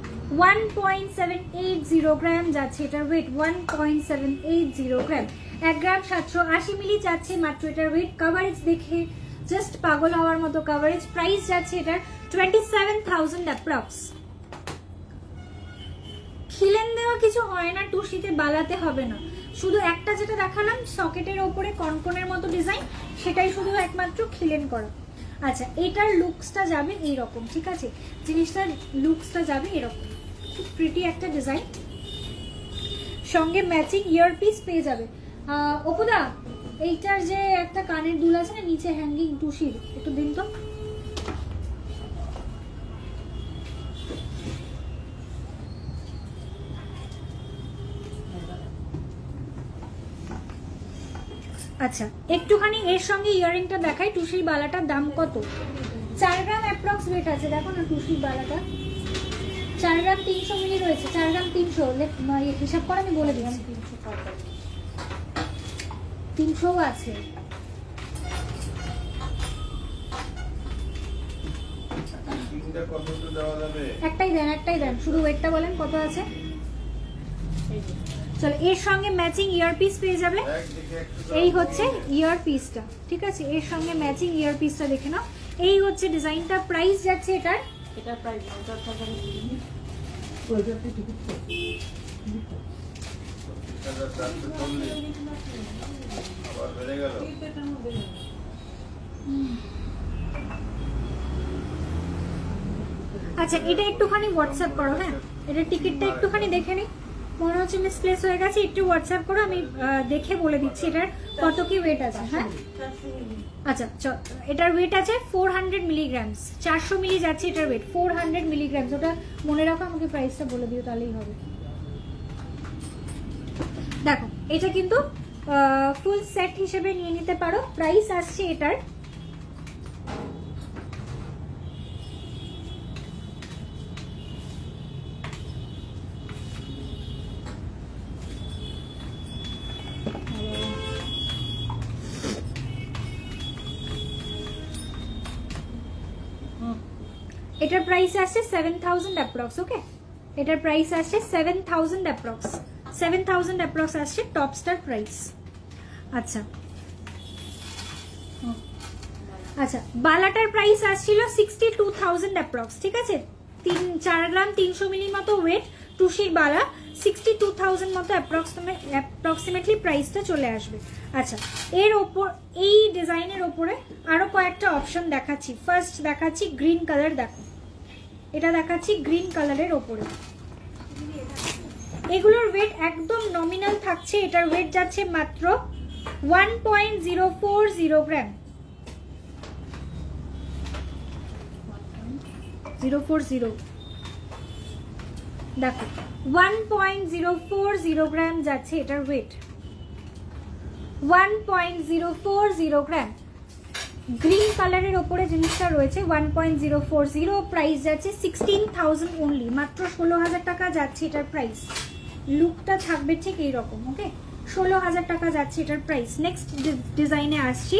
1.780 গ্রাম যাচ্ছে এটার ওয়েট, 1.780 গ্রাম, 1 গ্রাম 780 মিলি যাচ্ছে মাত্র এটার ওয়েট। কভারেজ দেখে জাস্ট পাগল হওয়ার মতো কভারেজ। প্রাইস যাচ্ছে এটার 27,000 অ্যাপ্রক্স। খিলেন দেওয়া কিছু হয় না, টুসিতে বালাতে হবে না। শুধু একটা যেটা দেখালাম সকেটের ওপরে কনকনের মতো ডিজাইন, সেটাই শুধু একমাত্র খিলেন করা। আচ্ছা, এটার লুকসটা যাবে এইরকম, ঠিক আছে, জিনিসটার লুকসটা যাবে এরকম, খুব প্রিটি একটা ডিজাইন, সঙ্গে ম্যাচিং ইয়ারপিস পেয়ে যাবে। অপুদা, এইটার যে একটা কানের দুল আছে না নিচে হ্যাঙ্গিং টুসির, একটু দিন তো। আচ্ছা, একটুখানি এর সঙ্গে ইয়ারিংটা দেখাই। টুসির বালাটার দাম কত? 4 গ্রাম অ্যাপ্রক্স ওয়েট আছে, দেখো না টুসির বালাটা 4 গ্রাম 300 মিলি রয়েছে, 4 গ্রাম 300 হিসাব করে আমি বলে দিচ্ছি। 300 আছে। একটাই দেন, শুধু ওয়েটটা বলেন কত আছে। চলো, এর সঙ্গে ম্যাচিং ইয়ারপিস পেয়ে যাবে। এই হচ্ছে ইয়ারপিসটা, ঠিক আছে, এর সঙ্গে ম্যাচিং ইয়ারপিসটা দেখে নাও। এই হচ্ছে ডিজাইনটা। প্রাইস যাচ্ছে এটার, এটার প্রাইস আচ্ছা, এটা একটুখানি হোয়াটসঅ্যাপ করো। হ্যাঁ, এটা টিকিটটা একটুখানি দেখে নিই, মনে হচ্ছে মিসপ্লেস হয়ে গেছে, একটু হোয়াটসঅ্যাপ করো, আমি দেখে বলে দিচ্ছি এটার কত কি ওয়েট আছে। হ্যাঁ, আচ্ছা, এটার ওয়েট আছে 400 মিলিগ্রামস, 400 মিলি যাচ্ছে এটার ওয়েট, 400 মিলিগ্রামস। ওটা মনে রাখো, আমাকে প্রাইসটা বলে দিও, তাহলেই হবে। দেখো, এটা কিন্তু ফুল সেট হিসেবে নিয়ে নিতে পারো। প্রাইস আসছে এটার এটার প্রাইস আসছে 7000 অ্যাপ্রক্স। ওকে, এটার প্রাইস আসছে 7000 অ্যাপ্রক্স, 7000 অ্যাপ্রক্স আসছে টপস্টার প্রাইস। আচ্ছা আচ্ছা, বালাটার প্রাইস আসছিল 62000 অ্যাপ্রক্স, ঠিক আছে, 4 গ্রাম 300 মিলি মতো ওয়েট টুসির বালা, 62000 মতো অ্যাপ্রক্সিমেটলি প্রাইসটা চলে আসবে। আচ্ছা, এর ওপর এই ডিজাইনের ওপরে আরো কয়েকটা অপশন দেখাচ্ছি। ফার্স্ট দেখাচ্ছি গ্রিন কালার, দেখো এটা দেখাচ্ছি গ্রিন কালারের ওপরে। এগুলোর ওয়েট একদম নমিনাল থাকছে, এটার ওয়েট যাচ্ছে মাত্র 1.040 গ্রাম, 040, দেখো 1.040 গ্রাম যাচ্ছে এটার ওয়েট, 1.040 গ্রাম। গ্রিন কালারের ওপরে জিনিসটা রয়েছে 1.040, প্রাইস যাচ্ছে 16000 অনলি, মাত্র 16000 টাকা যাচ্ছে এটার প্রাইস। লুকটা থাকবে ঠিক এইরকম। ওকে, 16000 টাকা যাচ্ছে এটার প্রাইস। নেক্সট ডিজাইনে আসছি।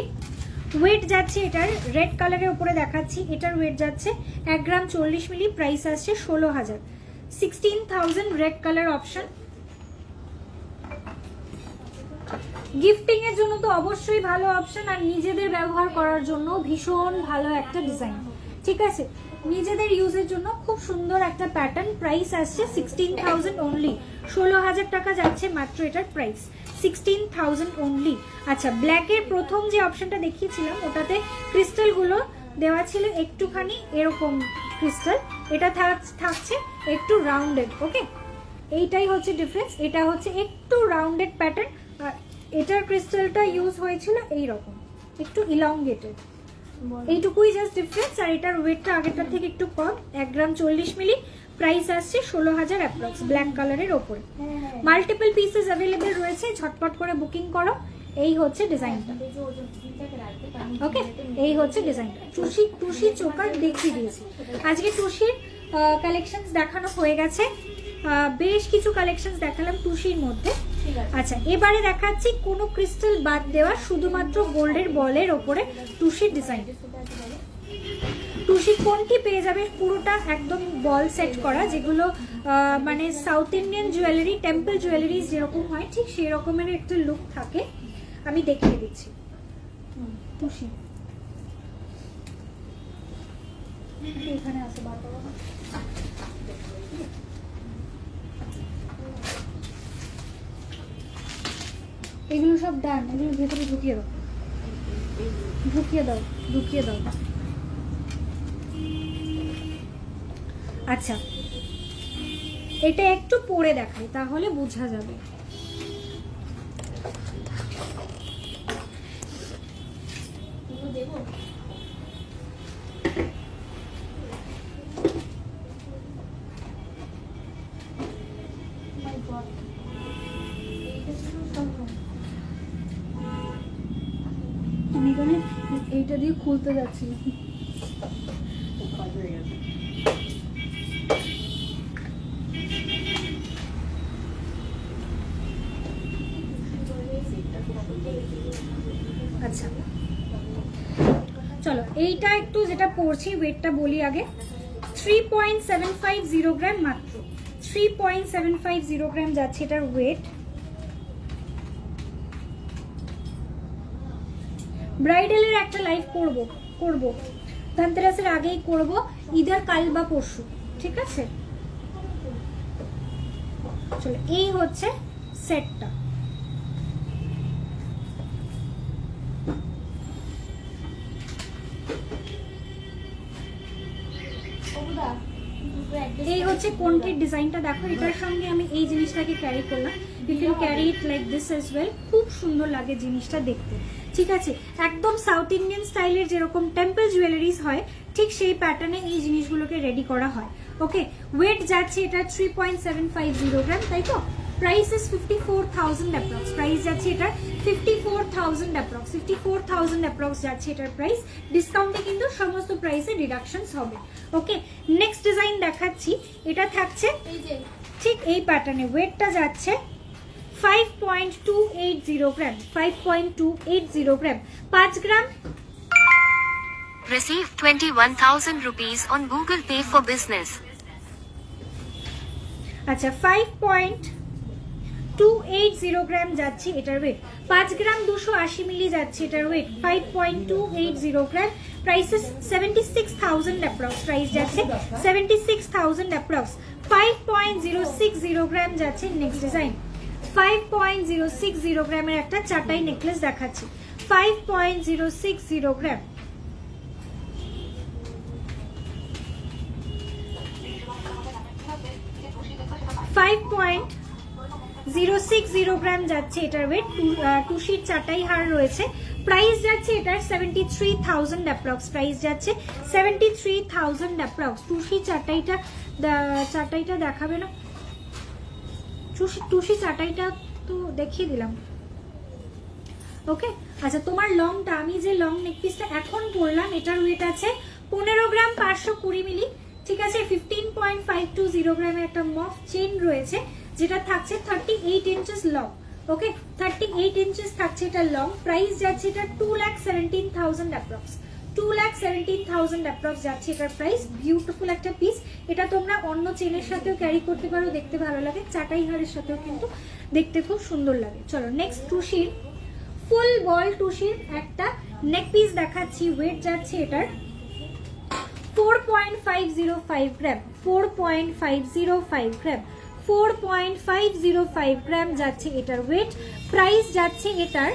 ওয়েট যাচ্ছে এটার রেড কালারের উপরে দেখাচ্ছি, এটার ওয়েট যাচ্ছে 1 গ্রাম 40 মিলি, প্রাইস আসছে 16000, 16000 রেড কালার অপশন। গিফটিং এর জন্য তো অবশ্যই ভালো অপশন, আর নিজেদের ব্যবহার করার জন্য ভীষণ ভালো একটা ডিজাইন, ঠিক আছে, নিজেদের ইউজের জন্য খুব সুন্দর একটা প্যাটার্ন। প্রাইস আসছে 16000 অনলি, 16000 টাকা যাচ্ছে মাত্র এটার প্রাইস, 16000 অনলি। আচ্ছা, ব্ল্যাকের প্রথম যে অপশনটা দেখিয়েছিলাম ওটাতে ক্রিস্টালগুলো দেওয়া ছিল একটুখানি এরকম ক্রিস্টাল, এটা থাকছে একটু রাউন্ডেড। ওকে, এইটাই হচ্ছে ডিফারেন্স, এটা হচ্ছে একটু রাউন্ডেড প্যাটার্ন, আর এটার ক্রিস্টালটা ইউজ হয়েছিল এইরকম একটু ইলংগেটেড, এইটুকুই জাস্ট ডিফারেন্স। আর এটার ওয়েটটা আগেরটার থেকে একটু কম, 1 গ্রাম 40 মিলি, প্রাইস আসছে 16000 অ্যাপ্রক্স, ব্ল্যাক কালারের ওপরে। মাল্টিপল পিসেস অ্যাভেলেবেল রয়েছে, ঝটপট করে বুকিং করো। এই হচ্ছে ডিজাইনটা। ওকে, এই হচ্ছে ডিজাইনটা। টুসি চোকার দেখিয়ে দিয়েছি। আজকে টুসির কালেকশনস দেখানো হয়ে গেছে, বেশ কিছু কালেকশনস দেখালাম টুসির মধ্যে। আচ্ছা, এবারে দেখাচ্ছি কোনো ক্রিস্টাল বাদ দেওয়া শুধুমাত্র গোল্ডের বলের ওপরে টুসির ডিজাইন। টুসি কোনটি পেয়ে যাবে, পুরোটা একদম বল সেট করা, যেগুলো মানে south Indian jewellery, temple jewellery যেরকম হয় ঠিক সেই রকমের একটা লুক থাকে। আমি দেখিয়ে দিচ্ছি টুসি, এখানে আছে বারবার। এগুলো সব ডান, এগুলো ভেতরে ঢুকিয়ে দাও, ঢুকিয়ে দাও, ঢুকিয়ে দাও। আচ্ছা, এটা একটু পরে দেখাই তাহলে বোঝা যাবে। দেবো আমি এখানে এইটা দিয়ে খুলতে যাচ্ছি। আচ্ছা চলো, এইটা একটু যেটা পড়ছি ওয়েটটা বলি আগে। 3.750 গ্রাম মাত্র, 3.750 গ্রাম যাচ্ছে এটার ওয়েট। ব্রাইডালের একটা লাইভ করব ধনতেরাসের আগেই করব, ইদার কাল বা পরশু, ঠিক আছে? চলো, এই হচ্ছে সেটটা। এই হচ্ছে কোনটির ডিজাইনটা দেখো, এটার সঙ্গে আমি এই জিনিসটাকে ক্যারি করলাম। You can carry it like this as well, খুব সুন্দর লাগে জিনিসটা দেখতে, ঠিক আছে? একদম সাউথ ইন্ডিয়ান স্টাইলের যেরকম টেম্পল জুয়েলারিজ হয় ঠিক সেই প্যাটার্নে এই জিনিসগুলোকে রেডি করা হয়। ওকে, ওয়েট যাচ্ছে এটা 3.750 গ্রাম, তাই তো? প্রাইস ইজ 54,000 অ্যাপ্রক্স, প্রাইস যাচ্ছে এটার 54,000 অ্যাপ্রক্স, 54,000 অ্যাপ্রক্স যাচ্ছে এটার প্রাইস। ডিসকাউন্টে কিন্তু সমস্ত প্রাইসে রিডাকশনস হবে। ওকে, নেক্সট ডিজাইন দেখাচ্ছি, এটা থাকছে ঠিক এই প্যাটার্নে। ওয়েটটা যাচ্ছে 5.280 গ্রাম, 5.280 গ্রাম, 5 গ্রাম। Receive 21,000 rupees on Google Pay for Business. আচ্ছা, 5.280 গ্রাম যাচ্ছে এটার ওয়েট, 5 গ্রাম 280 মিলি যাচ্ছে এটার ওয়েট, 5.280 গ্রাম। প্রাইস 76,000 অ্যাপ্রক্স, প্রাইস যাচ্ছে 76,000 অ্যাপ্রক্স। 5.060 গ্রাম যাচ্ছে নেক্সট ডিজাইন, 5.060 গ্রামের একটা চাটাই নেকলেস দেখাচ্ছি, 5.060 গ্রাম। $5.060 গ্রাম যাচ্ছে এটার ওয়েট, টুসির চাটাই হার রয়েছে। প্রাইস যাচ্ছে এটার 73,000 অ্যাপ্রক্স, প্রাইস যাচ্ছে 73,000 অ্যাপ্রক্স। টুসি চাটাইটা দেখাবে না? টুসি চাটাইটা তো দেখিয়ে দিলাম। ওকে, আচ্ছা, তোমার লংটা, আমি যে লং নেকপিসটা এখন পরলাম এটার ওয়েট আছে 15 গ্রাম 520 মিলি, ঠিক আছে? 15.520 গ্রামের একটা মফ চেইন রয়েছে যেটা থাকছে 38 ইঞ্চেস লং। ওকে, 38 ইঞ্চেস থাকছে এটা লং। প্রাইস যাচ্ছে এটা 2,17,000 অ্যাপ্রক্স, 2,17,000 অ্যাপ্রক্স যাচ্ছে এটার প্রাইস। বিউটিফুল একটা পিস, এটা তোমরা অন্য চেনের সাথেও ক্যারি করতে পারো, দেখতে ভালো লাগে। চাটাই হারের সাথেও কিন্তু দেখতে খুব সুন্দর লাগে। চলো, নেক্সট টুসির ফুল বল টুসির একটা নেক পিস দেখাচ্ছি। ওয়েট যাচ্ছে এটার 4.505 গ্রাম, 4.505 গ্রাম, 4.505 গ্রাম যাচ্ছে এটার ওয়েট। প্রাইস যাচ্ছে এটার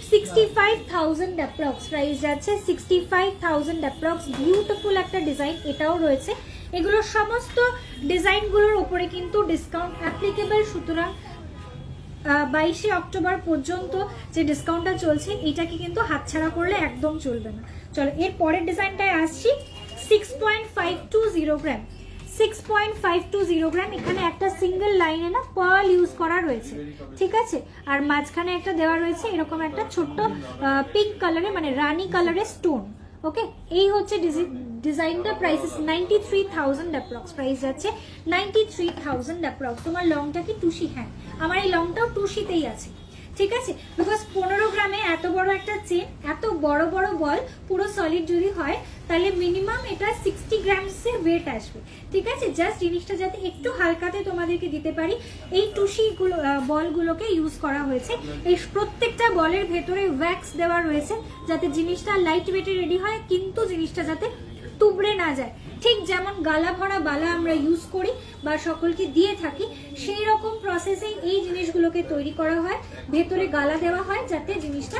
65,000 অ্যাপ্রক্স, প্রাইস যাচ্ছে 65,000 অ্যাপ্রক্স। বিউটিফুল একটা ডিজাইন এটাও রয়েছে। এগুলো সমস্ত ডিজাইনগুলোর উপরে কিন্তু ডিসকাউন্ট অ্যাপ্লিকেবল, সুতরাং 22 অক্টোবর পর্যন্ত যে ডিসকাউন্টটা চলছে এটাকে কিন্তু হাতছাড়া করলে একদম চলবে না। চলো, এর পরের ডিজাইনটায় আসছি। 6.520 গ্রাম, 6.520 গ্রাম। এখানে একটা সিঙ্গেল লাইনে না পার্ল ইউজ করা রয়েছে, ঠিক আছে? আর মাঝখানে একটা দেওয়া রয়েছে এরকম একটা ছোট্ট পিঙ্ক কালারে, মানে রানী কালারের স্টোন। ওকে, এই হচ্ছে ডিজাইনটা। প্রাইস 93,000 অ্যাপ্রক্স, প্রাইস যাচ্ছে 93,000 অ্যাপ্রক্স। তোমার লংটা কি টুসি? হ্যাঁ, আমার এই লংটাও টুসিতেই আছে, ঠিক আছে? বিকজ 15 গ্রামে এত বড় একটা চেন, এত বড় বড় বল পুরো সলিড যদি হয় তাহলে মিনিমাম এটা 60 গ্রামসের ওয়েট আসবে, ঠিক আছে? জাস্ট জিনিসটা যাতে একটু হালকাতে তোমাদেরকে দিতে পারি, এই টুসিগুলো বলগুলোকে ইউজ করা হয়েছে। এই প্রত্যেকটা বলের ভেতরে ওয়্যাক্স দেওয়া রয়েছে যাতে জিনিসটা লাইট ওয়েটে রেডি হয়, কিন্তু জিনিসটা যাতে তুবড়ে না যায়। ঠিক যেমন গালা ভরা বালা আমরা ইউজ করি বা সকলকে দিয়ে থাকি, সেই রকম প্রসেসে এই জিনিসগুলোকে তৈরি করা হয়। ভেতরে গালা দেওয়া হয় যাতে জিনিসটা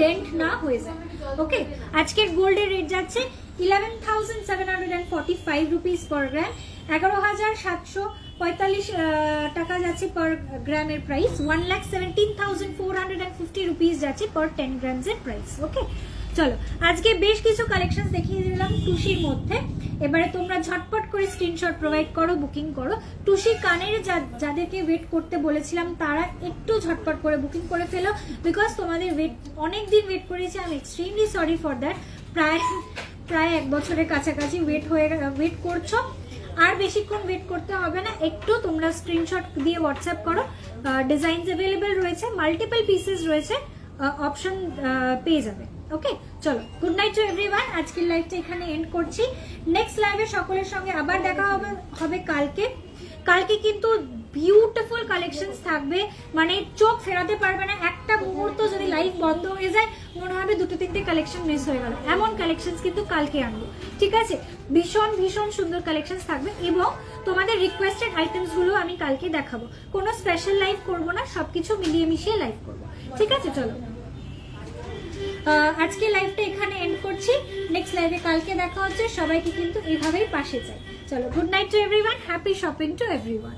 ডেন্ট না হয়ে যায়। ওকে, আজকের গোল্ডের রেট যাচ্ছে 11,745 রুপিস পার গ্রাম, 11,745 টাকা যাচ্ছে পার গ্রামের প্রাইস, 1,17,450 রুপিস যাচ্ছে পার 10 গ্রামস এর প্রাইস। ওকে, চলো আজকে বেশ কিছু কালেকশন দেখিয়ে দিলাম টুসির মধ্যে। এবারে তোমরা ঝটপট করে স্ক্রিনশট প্রোভাইড করো, বুকিং করো। টুসি কানের যাদেরকে ওয়েট করতে বলেছিলাম তারা একটু ঝটপট করে বুকিং করে ফেলো, বিকজ তোমাদের ওয়েট অনেক দিন ওয়েট করেছি। I am extremely sorry for that. প্রায় 1 বছরের কাছাকাছি ওয়েট করছো, আর বেশিক্ষণ ওয়েট করতে হবে না। একটু তোমরা স্ক্রিনশট দিয়ে হোয়াটসঅ্যাপ করো। ডিজাইনস অ্যাভেলেবেল রয়েছে, মাল্টিপল পিসেস রয়েছে, অপশন পেয়ে যাবে। ওকে, চলো গুড নাইট টু এভরিওয়ান। আজকের লাইভটা এখানে এন্ড করছি। নেক্সট লাইভে সকলের সঙ্গে আবার দেখা হবে কালকে কিন্তু বিউটিফুল কালেকশনস থাকবে, মানে চোখ ফেরাতে পারবে না। একটা মুহূর্ত যদি লাইভ বন্ধ হয়ে যায় মনে হবে 2-3টে কালেকশন মিস হয়ে গেল, এমন কালেকশনস কিন্তু কালকে আনবো। ঠিক আছে, ভীষণ ভীষণ সুন্দর কালেকশনস থাকবে এবং তোমাদের রিকোয়েস্টেড আইটেমস গুলো আমি কালকে দেখাবো। কোনো স্পেশাল লাইভ করবো না, সবকিছু মিলিয়ে মিশিয়ে লাইভ করবো। ঠিক আছে, চলো আজকে লাইভটা এখানে এন্ড করছি। নেক্সট লাইভে কালকে দেখা হচ্ছে। সবাইকে কিন্তু এভাবেই পাশে চাই। চলো good night to everyone, happy shopping to everyone.